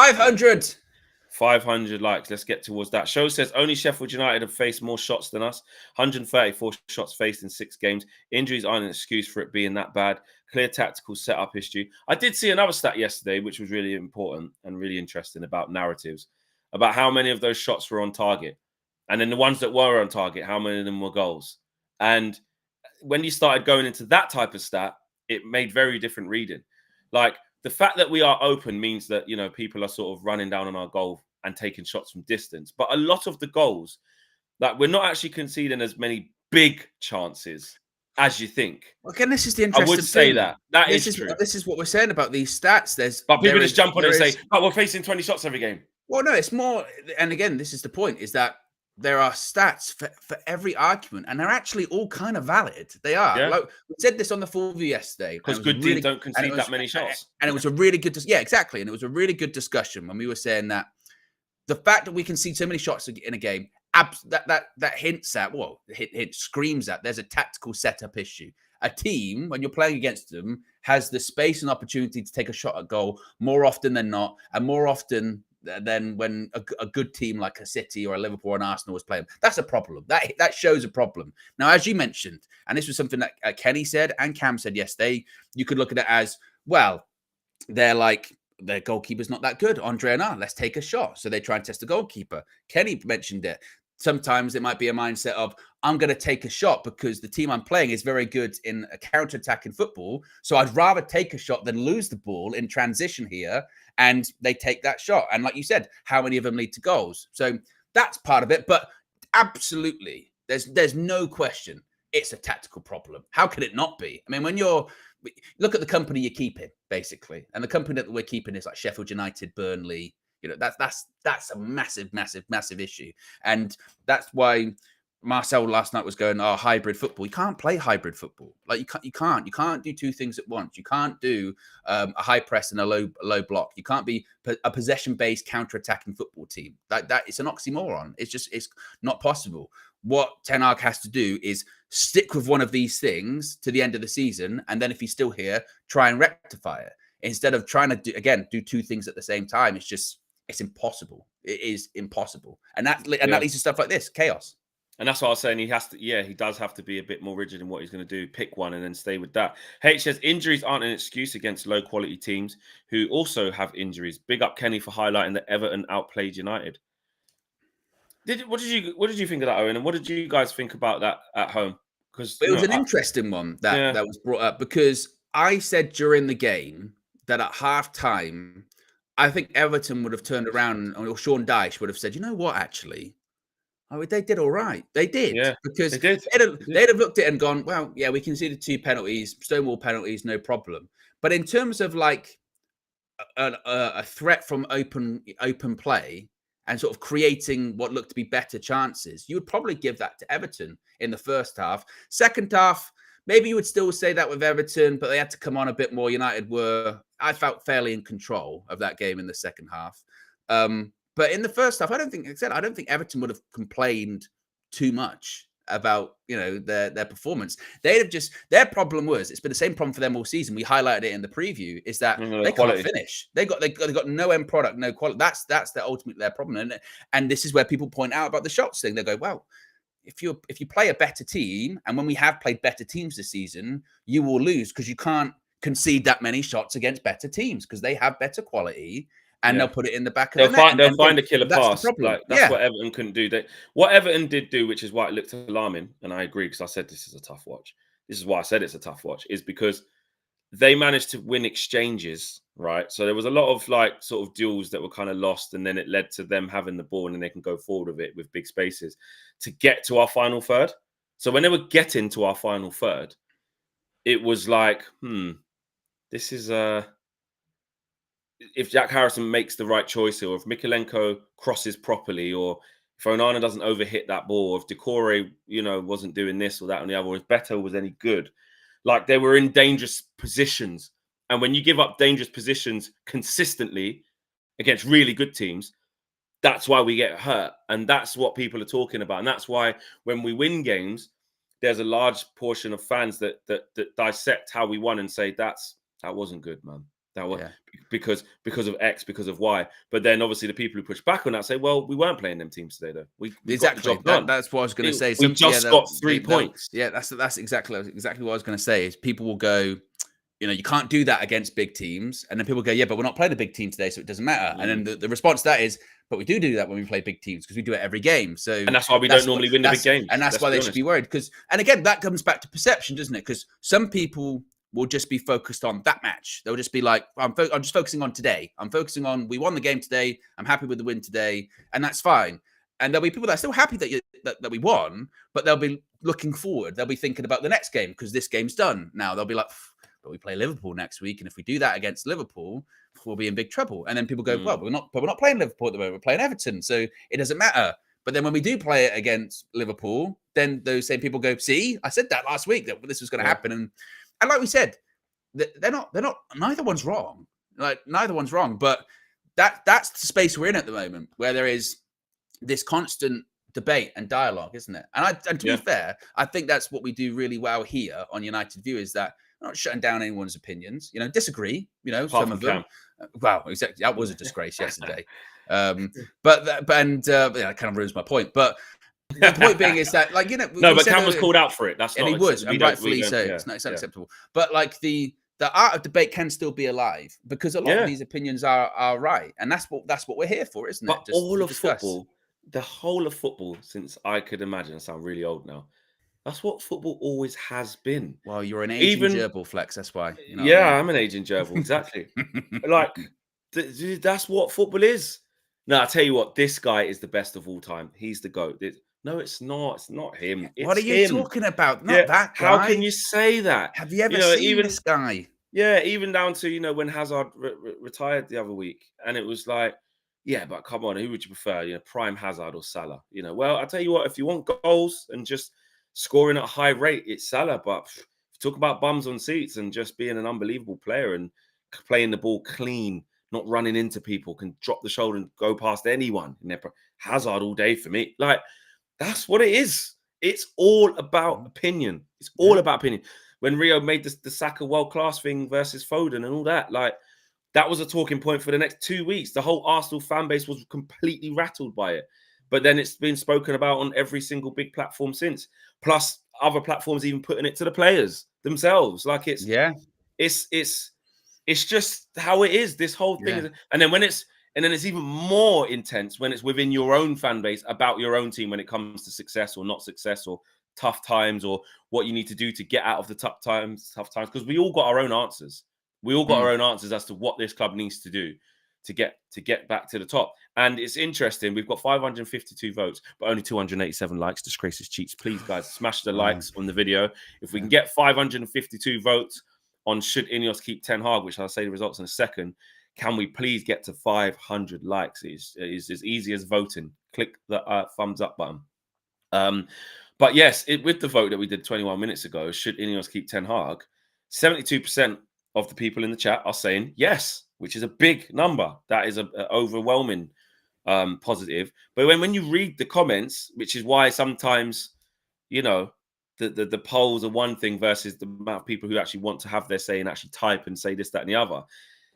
Speaker 2: 500
Speaker 1: likes. Let's get towards that. Show says only Sheffield United have faced more shots than us. 134 shots faced in 6 games. Injuries aren't an excuse for it being that bad. Clear tactical setup history. I did see another stat yesterday, which was really important and really interesting about narratives, about how many of those shots were on target. And then the ones that were on target, how many of them were goals. And when you started going into that type of stat, it made very different reading. Like, the fact that we are open means that, people are sort of running down on our goal and taking shots from distance. But a lot of the goals, like, we're not actually conceding as many big chances as you think.
Speaker 2: Again, this is the interesting thing.
Speaker 1: I would say that. This is true.
Speaker 2: This is what we're saying about these stats.
Speaker 1: But people just jump on it and say, "Oh, we're facing 20 shots every game."
Speaker 2: Well, no, it's more. And again, this is the point, is that there are stats for every argument, and they're actually all kind of valid. They are.
Speaker 1: Yeah.
Speaker 2: Like, we said this on the full view yesterday.
Speaker 1: Because good teams don't concede that many shots.
Speaker 2: And it was a really good, exactly. And it was a really good discussion when we were saying that the fact that we can see so many shots in a game, that hints at, screams at, there's a tactical setup issue. A team, when you're playing against them, has the space and opportunity to take a shot at goal more often than not, and more often than when a good team like a City or a Liverpool or an Arsenal was playing. That's a problem. That shows a problem. Now, as you mentioned, and this was something that Kenny said and Cam said yesterday, you could look at it as, well, their goalkeeper's not that good. Andre and let's take a shot. So they try and test the goalkeeper. Kenny mentioned it. Sometimes it might be a mindset of, I'm going to take a shot because the team I'm playing is very good in a counter-attacking football. So I'd rather take a shot than lose the ball in transition here. And they take that shot. And like you said, how many of them lead to goals? So that's part of it. But absolutely, there's no question it's a tactical problem. How could it not be? I mean, when look at the company you're keeping, basically. And the company that we're keeping is like Sheffield United, Burnley. That's a massive, massive, massive issue. And that's why Marcel last night was going, hybrid football. You can't play hybrid football. Like you can't do two things at once. You can't do a high press and a low block. You can't be a possession-based counter-attacking football team. That it's an oxymoron. It's not possible. What Ten Hag has to do is stick with one of these things to the end of the season, and then if he's still here, try and rectify it. Instead of trying to do two things at the same time, it's impossible. It is impossible. And that leads to stuff like this, chaos.
Speaker 1: And that's what I was saying. He does have to be a bit more rigid in what he's going to do. Pick one and then stay with that. H says injuries aren't an excuse against low quality teams who also have injuries. Big up Kenny for highlighting that Everton outplayed United. What did you think of that, Owen? And what did you guys think about that at home? Because
Speaker 2: it was an interesting one that was brought up, because I said during the game that at half time, I think Everton would have turned around, or Sean Dyche would have said, you know what, actually, Oh, they did all right. They did,
Speaker 1: Yeah,
Speaker 2: because
Speaker 1: they did.
Speaker 2: they'd have looked at it and gone, well, yeah, we conceded 2 penalties, Stonewall penalties, no problem. But in terms of like a threat from open play and sort of creating what looked to be better chances, you would probably give that to Everton in the first half. Second half, maybe you would still say that with Everton, but they had to come on a bit more. United were, I felt, fairly in control of that game in the second half. But in the first half, I don't think, like I said, I don't think Everton would have complained too much about their performance. They'd have just, their problem was, it's been the same problem for them all season. We highlighted it in the preview, is that they
Speaker 1: quality.
Speaker 2: can't finish. They got no end product, no quality. That's their ultimately their problem. And this is where people point out about the shots thing. They go, well, if you play a better team, and when we have played better teams this season, you will lose because you can't concede that many shots against better teams because they have better quality. And they'll put it in the back of the net.
Speaker 1: They'll find a killer pass.
Speaker 2: That's the problem.
Speaker 1: Like, that's what Everton couldn't do. What Everton did do, which is why it looked alarming, and I agree, because I said this is a tough watch. This is why I said it's a tough watch, is because they managed to win exchanges, right? So there was a lot of like sort of duels that were kind of lost, and then it led to them having the ball, and then they can go forward with it with big spaces to get to our final third. So when they were getting to our final third, it was like, this is if Jack Harrison makes the right choice, or if Mikalenko crosses properly, or if Onana doesn't overhit that ball, or if Decore, wasn't doing this or that and the other, or if Beto was any good, like they were in dangerous positions. And when you give up dangerous positions consistently against really good teams, that's why we get hurt. And that's what people are talking about. And that's why when we win games, there's a large portion of fans that dissect how we won and say that wasn't good, man. That was because of X, because of Y. But then obviously the people who push back on that say, well, we weren't playing them teams today, though. We
Speaker 2: exactly
Speaker 1: got the job done.
Speaker 2: That's what I was going to say.
Speaker 1: We just got 3 points.
Speaker 2: Yeah, that's exactly what I was going to say. Is people will go, you can't do that against big teams, and then people go, yeah, but we're not playing a big team today, so it doesn't matter. And then the response to that is, but we do that when we play big teams because we do it every game. So
Speaker 1: and that's why we don't normally win the big games,
Speaker 2: and that's why they should be worried. And again, that comes back to perception, doesn't it? Because some people will just be focused on that match. They'll just be like, I'm just focusing on today. I'm focusing on, we won the game today. I'm happy with the win today. And that's fine. And there'll be people that are still happy that we won, but they'll be looking forward. They'll be thinking about the next game because this game's done. Now they'll be like, but we play Liverpool next week. And if we do that against Liverpool, we'll be in big trouble. And then people go, well, we're not playing Liverpool at the moment. We're playing Everton. So it doesn't matter. But then when we do play it against Liverpool, then those same people go, see, I said that last week that this was going to happen. And like we said, they're not, neither one's wrong. Like neither one's wrong, but that's the space we're in at the moment, where there is this constant debate and dialogue, isn't it? And to be fair, I think that's what we do really well here on United View, is that we're not shutting down anyone's opinions, disagree, some of them. Wow, exactly. That was a disgrace yesterday. But that kind of ruins my point. But the point being is that, like,
Speaker 1: no, but Cam was called out for it. That's
Speaker 2: and
Speaker 1: not,
Speaker 2: he was, and rightfully so. It's not acceptable. But like the art of debate can still be alive, because a lot of these opinions are right, and that's what we're here for, isn't it?
Speaker 1: But all of football, the whole of football, since I could imagine, I sound really old now. That's what football always has been.
Speaker 2: Well, you're an aging gerbil, Flex. That's why.
Speaker 1: I'm an aging gerbil. Exactly. Like that's what football is. No, I tell you what, this guy is the best of all time. He's the GOAT. No, it's not. It's not him. It's
Speaker 2: what are you talking about? Not that guy.
Speaker 1: How can you say that?
Speaker 2: Have you ever seen this guy?
Speaker 1: Yeah, even down to, when Hazard retired the other week, and it was like, yeah, but come on, who would you prefer? Prime Hazard or Salah? Well, I tell you what, if you want goals and just scoring at a high rate, it's Salah. But talk about bums on seats and just being an unbelievable player and playing the ball clean, not running into people, can drop the shoulder and go past anyone. Hazard all day for me. Like, that's what it is. It's all about opinion. It's all about opinion. When Rio made the Saka world-class thing versus Foden and all that, like, that was a talking point for the next 2 weeks. The whole Arsenal fan base was completely rattled by it. But then it's been spoken about on every single big platform since. Plus, other platforms even putting it to the players themselves. Like, it's just how it is. This whole thing, and then it's even more intense when it's within your own fan base about your own team when it comes to success or not success or tough times or what you need to do to get out of the tough times. Because we all got our own answers. We all got our own answers as to what this club needs to do. to get back to the top. And it's interesting. We've got 552 votes, but only 287 likes. Disgraces cheats. Please, guys, smash the likes on the video. If we can get 552 votes on should Ineos keep Ten Hag, which I'll say the results in a second, can we please get to 500 likes? It is as easy as voting. Click the thumbs up button. But yes, with the vote that we did 21 minutes ago, should Ineos keep Ten Hag, 72% of the people in the chat are saying yes, which is a big number. That is an overwhelming positive. But when you read the comments, which is why sometimes, you know, the polls are one thing versus the amount of people who actually want to have their say and actually type and say this, that, and the other.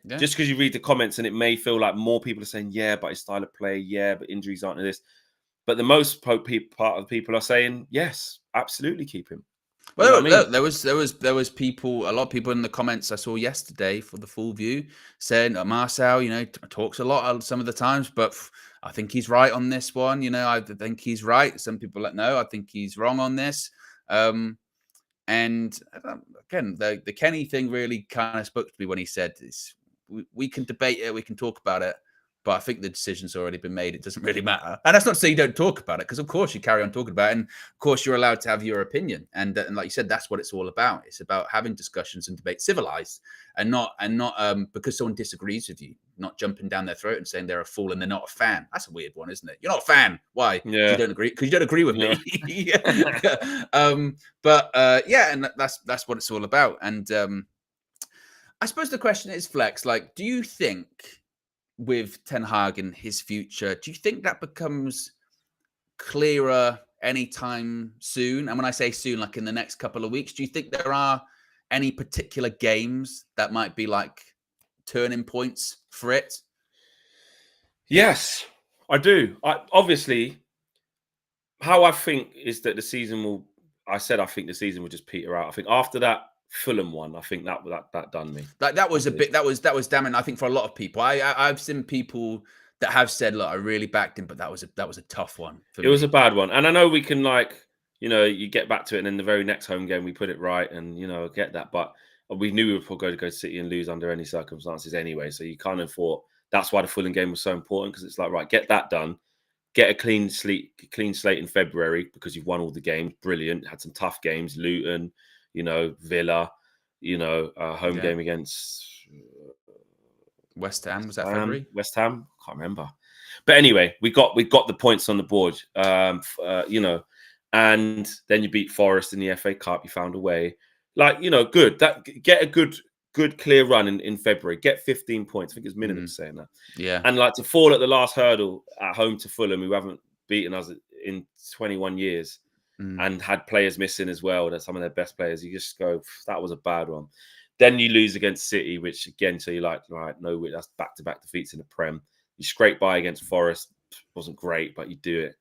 Speaker 1: Yeah. Just because you read the comments and it may feel like more people are saying, yeah, but his style of play, yeah, but injuries aren't this. But the most part of the people are saying, yes, absolutely keep him.
Speaker 2: Well, you know look, there was people, a lot of people in the comments I saw yesterday for the full view saying Marcel, you know, talks a lot some of the times, but I think he's right on this one. You know, I think he's right. Some people no, I think he's wrong on this. And again, the Kenny thing really kind of spoke to me when he said this. We can debate it, we can talk about it, but I think the decision's already been made. It doesn't really matter. And that's not to say you don't talk about it, because of course you carry on talking about it. And of course you're allowed to have your opinion. And like you said, that's what it's all about. It's about having discussions and debate civilized, and not because someone disagrees with you, not jumping down their throat and saying they're a fool and they're not a fan. That's a weird one, isn't it? You're not a fan. Why? Yeah. You don't agree? Because you don't agree with me. Yeah, and that's what it's all about. And I suppose the question is, Flex, like, do you think with Ten Hag and his future, do you think that becomes clearer anytime soon? And when I say soon, like in the next couple of weeks, do you think there are any particular games that might be like turning points for it?
Speaker 1: Yes, I do. Obviously, how I think is that the season will, I think the season will just peter out. I think after that Fulham one, I think that done me.
Speaker 2: That was a bit. That was damning. I think for a lot of people, I've seen people that have said, "Look, I really backed him," but that was a tough one.
Speaker 1: It was a bad one, and I know we can you get back to it, and in the very next home game we put it right, and get that. But we knew we were going to go to City and lose under any circumstances anyway. So you kind of thought that's why the Fulham game was so important, because it's like, right, get that done, get a clean slate in February because you've won all the games. Brilliant, had some tough games, Luton. Villa, home game against
Speaker 2: West Ham. Was that February?
Speaker 1: West Ham? Can't remember. But anyway, we got the points on the board, and then you beat Forest in the FA Cup. You found a way. Good. Get a good clear run in February. Get 15 points. I think it's minimum saying that.
Speaker 2: Yeah.
Speaker 1: And to fall at the last hurdle at home to Fulham, who haven't beaten us in 21 years. And had players missing as well. That's some of their best players. You just go, that was a bad one. Then you lose against City, which again, so you're like, right, no, that's back-to-back defeats in the Prem. You scrape by against Forest, wasn't great, but you do it.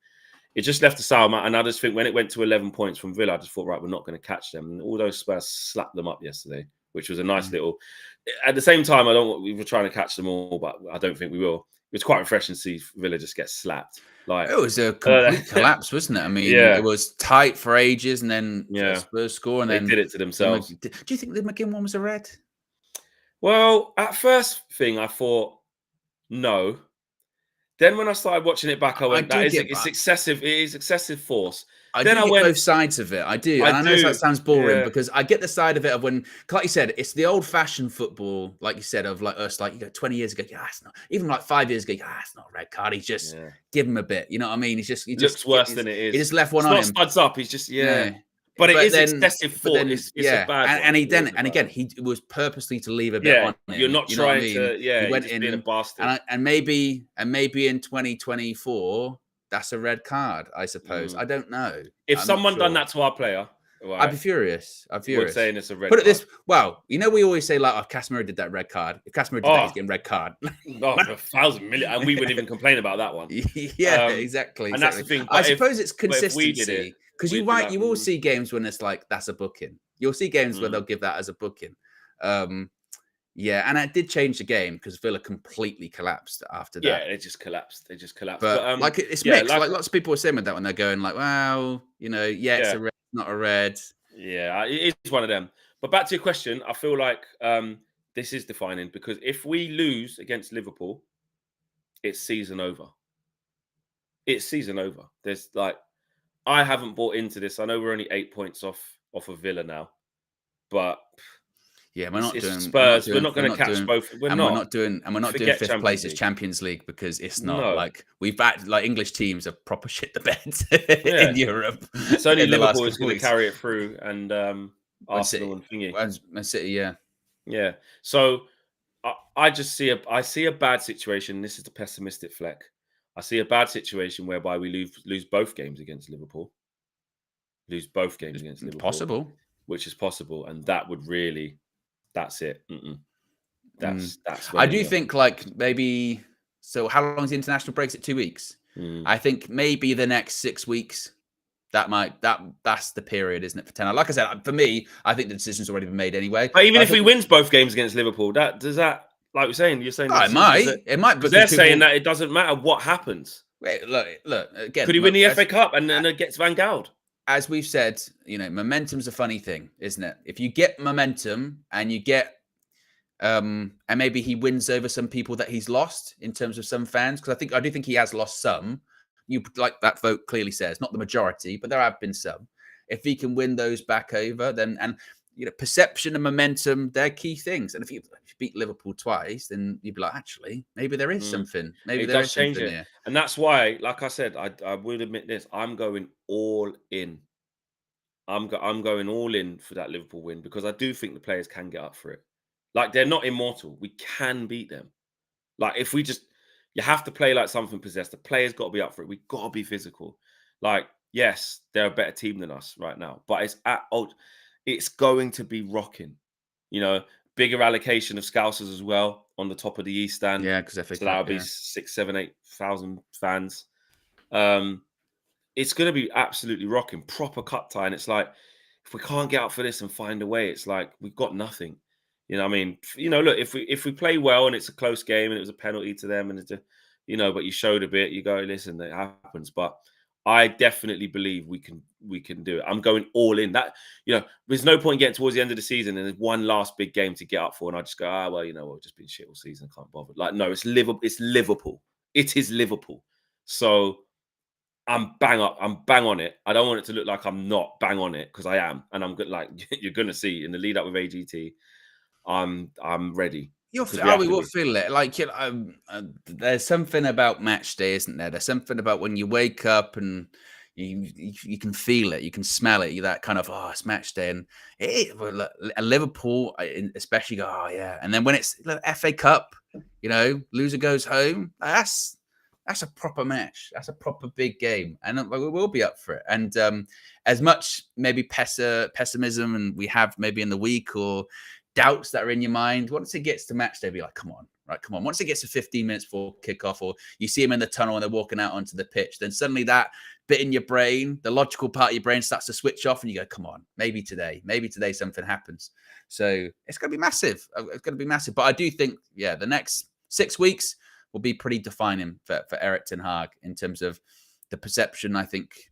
Speaker 1: It just left a sour amount. And I just think when it went to 11 points from Villa, I just thought, right, we're not going to catch them. And all those Spurs slapped them up yesterday, which was a nice little. At the same time, we were trying to catch them all, but I don't think we will. It was quite refreshing to see Villa just get slapped.
Speaker 2: It was a complete collapse, wasn't it? I mean, it was tight for ages, and then Spurs score, and
Speaker 1: they
Speaker 2: then
Speaker 1: did it to themselves.
Speaker 2: Do you think the McGinn one was a red?
Speaker 1: Well, at first thing I thought no. Then when I started watching it back, I went, it's excessive. It is excessive force.
Speaker 2: I get both sides of it. I do. And I know that sounds boring because I get the side of it of when, like you said, it's the old-fashioned football, like you said, of like us, 20 years ago, it's not. Even like 5 years ago, it's not a red card. He's just give him a bit. You know what I mean? He
Speaker 1: looks worse than it is.
Speaker 2: He just left one
Speaker 1: on
Speaker 2: him.
Speaker 1: It's not studs up. He's just But it is excessive force. It's a bad one.
Speaker 2: And again, he was purposely to leave a bit on him.
Speaker 1: You're not trying to. Yeah, he went in being a bastard.
Speaker 2: And maybe in 2024. That's a red card, I suppose. I don't know.
Speaker 1: If someone done that to our player,
Speaker 2: I'd be furious.
Speaker 1: We're saying it's a red
Speaker 2: card.
Speaker 1: Put it this,
Speaker 2: we always say if Casemiro did that red card. If Casemiro did that, he's getting red card.
Speaker 1: 1,000 million. And we wouldn't even complain about that one.
Speaker 2: Exactly.
Speaker 1: And that's the thing.
Speaker 2: I suppose it's consistency. Because you will see games when it's like, that's a booking. You'll see games where they'll give that as a booking. And it did change the game because Villa completely collapsed after that.
Speaker 1: Yeah, it just collapsed.
Speaker 2: But it's mixed. Like lots of people are saying with that when they're going like, well, it's a red, not a red.
Speaker 1: Yeah, it is one of them. But back to your question, I feel like this is defining because if we lose against Liverpool, it's season over. It's season over. There's like, I haven't bought into this. I know we're only 8 points off of Villa now, but
Speaker 2: yeah, we're not
Speaker 1: it's
Speaker 2: doing
Speaker 1: Spurs. We're not going to catch both. We're not
Speaker 2: doing
Speaker 1: Forget
Speaker 2: fifth
Speaker 1: Champions
Speaker 2: place as
Speaker 1: League.
Speaker 2: Champions League, because it's not
Speaker 1: No.
Speaker 2: like we've had like English teams have proper shit the bed
Speaker 1: Yeah.
Speaker 2: in Europe.
Speaker 1: It's only
Speaker 2: in the last
Speaker 1: Liverpool is
Speaker 2: couple
Speaker 1: going to
Speaker 2: weeks.
Speaker 1: carry it through, and Arsenal and thingy.
Speaker 2: Man City, yeah.
Speaker 1: Yeah. So I just see a bad situation. This is the pessimistic fleck. I see a bad situation whereby we lose both games against Liverpool. Lose both games against Liverpool.
Speaker 2: Possible.
Speaker 1: Which is possible, and that would really, that's it. That's
Speaker 2: I do think like maybe. So how long is the international break? Is it 2 weeks? I think maybe the next 6 weeks. That's the period, isn't it, for Ten Hag? Like I said, for me, I think the decision's already been made anyway.
Speaker 1: But even if he wins both games against Liverpool, like you're saying,
Speaker 2: it might,
Speaker 1: because they're saying that it doesn't matter what happens.
Speaker 2: Wait, look again.
Speaker 1: Could he win the FA Cup and then it gets Van Gaal?
Speaker 2: As we've said, momentum's a funny thing, isn't it? If you get momentum and you get, and maybe he wins over some people that he's lost in terms of some fans, because I do think he has lost some. You like that vote clearly says, not the majority, but there have been some. If he can win those back over, then perception and momentum, they're key things. And if you beat Liverpool twice, then you'd be like, actually, maybe there is something. Maybe there is something here.
Speaker 1: And that's why, like I said, I would admit this. I'm going all in. I'm going all in for that Liverpool win, because I do think the players can get up for it. Like, they're not immortal. We can beat them. Like, if we just, you have to play like something possessed. The players got to be up for it. We've got to be physical. Like, yes, they're a better team than us right now, but it's going to be rocking. Bigger allocation of Scousers as well on the top of the East Stand.
Speaker 2: Yeah, because
Speaker 1: so that'll be 6, 7, 8,000 fans. It's going to be absolutely rocking, proper cut tie. And it's like, if we can't get up for this and find a way, it's like we've got nothing. I mean, look, if we play well and it's a close game and it was a penalty to them, and it's but you showed a bit, you go, listen, it happens. But I definitely believe we can do it. I'm going all in. That there's no point getting towards the end of the season and there's one last big game to get up for, and I just go, well, we've just been shit all season, can't bother. Like, no, it's Liverpool. It's Liverpool. It is Liverpool. So I'm bang on it. I don't want it to look like I'm not bang on it, because I am, and I'm good. Like, you're gonna see in the lead up with AGT, I'm ready.
Speaker 2: We will feel it. Like, there's something about match day, isn't there? There's something about when you wake up and you can feel it, you can smell it. That kind of, it's match day, and Liverpool especially go, oh yeah. And then when it's FA Cup, loser goes home. That's a proper match. That's a proper big game, and we will be up for it. And as much maybe pessimism and we have maybe in the week, or doubts that are in your mind, once it gets to match day, be like, come on. Once it gets to 15 minutes before kickoff, or you see them in the tunnel and they're walking out onto the pitch, then suddenly that bit in your brain, the logical part of your brain, starts to switch off, and you go, come on, maybe today something happens. So it's going to be massive. But I do think, the next 6 weeks will be pretty defining for Erik ten Hag in terms of the perception. I think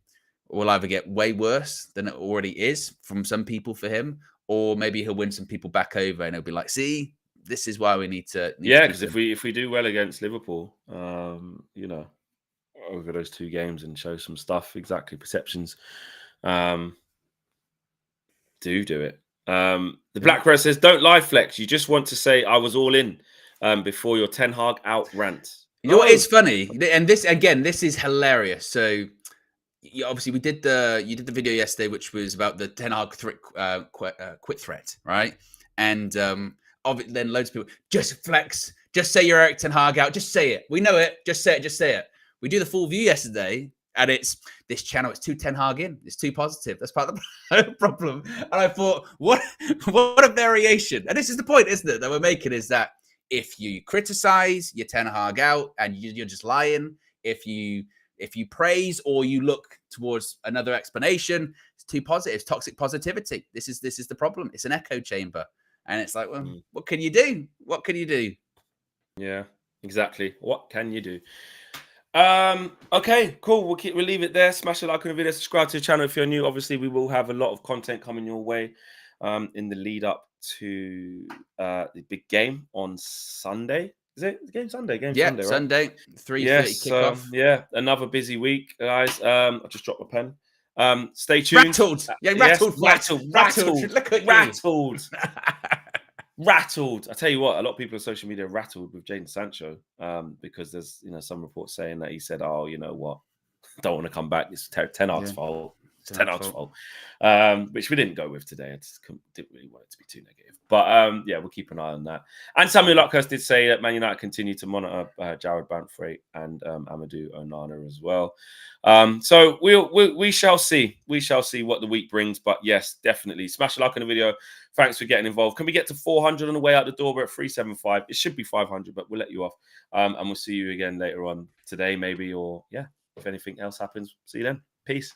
Speaker 2: will either get way worse than it already is from some people for him, or maybe he'll win some people back over, and he'll be like, see, this is why we need to.
Speaker 1: Because if we do well against Liverpool, over those 2 games and show some stuff, exactly, perceptions, do it. The Black Rose says, don't lie, Flex. You just want to say I was all in before your Ten Hag out rant.
Speaker 2: You know what? It's funny, and this is hilarious. So obviously you did the video yesterday, which was about the Ten Hag quit threat, right? And then loads of people, just Flex, just say you're Erik ten Hag out, just say it. We know it. Just say it. We do the full view yesterday, and it's this channel. It's too Ten Hag in. It's too positive. That's part of the problem. And I thought, what a variation. And this is the point, isn't it, that we're making, is that if you criticize, you're Ten Hag out, and you're just lying. If you praise or you look towards another explanation, it's too positive. It's toxic positivity. This is the problem. It's an echo chamber, and it's like, well, what can you do? What can you do?
Speaker 1: Yeah, exactly. What can you do? Okay, cool. We'll leave it there. Smash a like on the video, subscribe to the channel if you're new. Obviously, we will have a lot of content coming your way in the lead up to the big game on Sunday. Is it game Sunday? Game
Speaker 2: Yeah,
Speaker 1: Sunday, right?
Speaker 2: Sunday, 3:30
Speaker 1: Yes.
Speaker 2: kickoff.
Speaker 1: Yeah, another busy week, guys. I just dropped my pen. Stay tuned.
Speaker 2: Rattled. Yeah,
Speaker 1: Yes,
Speaker 2: rattled.
Speaker 1: rattled.
Speaker 2: Look at
Speaker 1: Rattled. Rattled. I tell you what, a lot of people on social media are rattled with Jadon Sancho because there's some reports saying that he said, "Oh, you know what? Don't want to come back. It's Ten Hag's fault. It's Ten Hag's fault." Which we didn't go with today. I just didn't really want it to be too negative. But yeah, we'll keep an eye on that. And Samuel Luckhurst did say that Man United continue to monitor Jared Banthwaite and Amadou Onana as well. So we shall see. We shall see what the week brings. But yes, definitely smash a like on the video. Thanks for getting involved. Can we get to 400 on the way out the door? We're at 375. It should be 500, but we'll let you off. And we'll see you again later on today, maybe, or yeah, if anything else happens. See you then. Peace.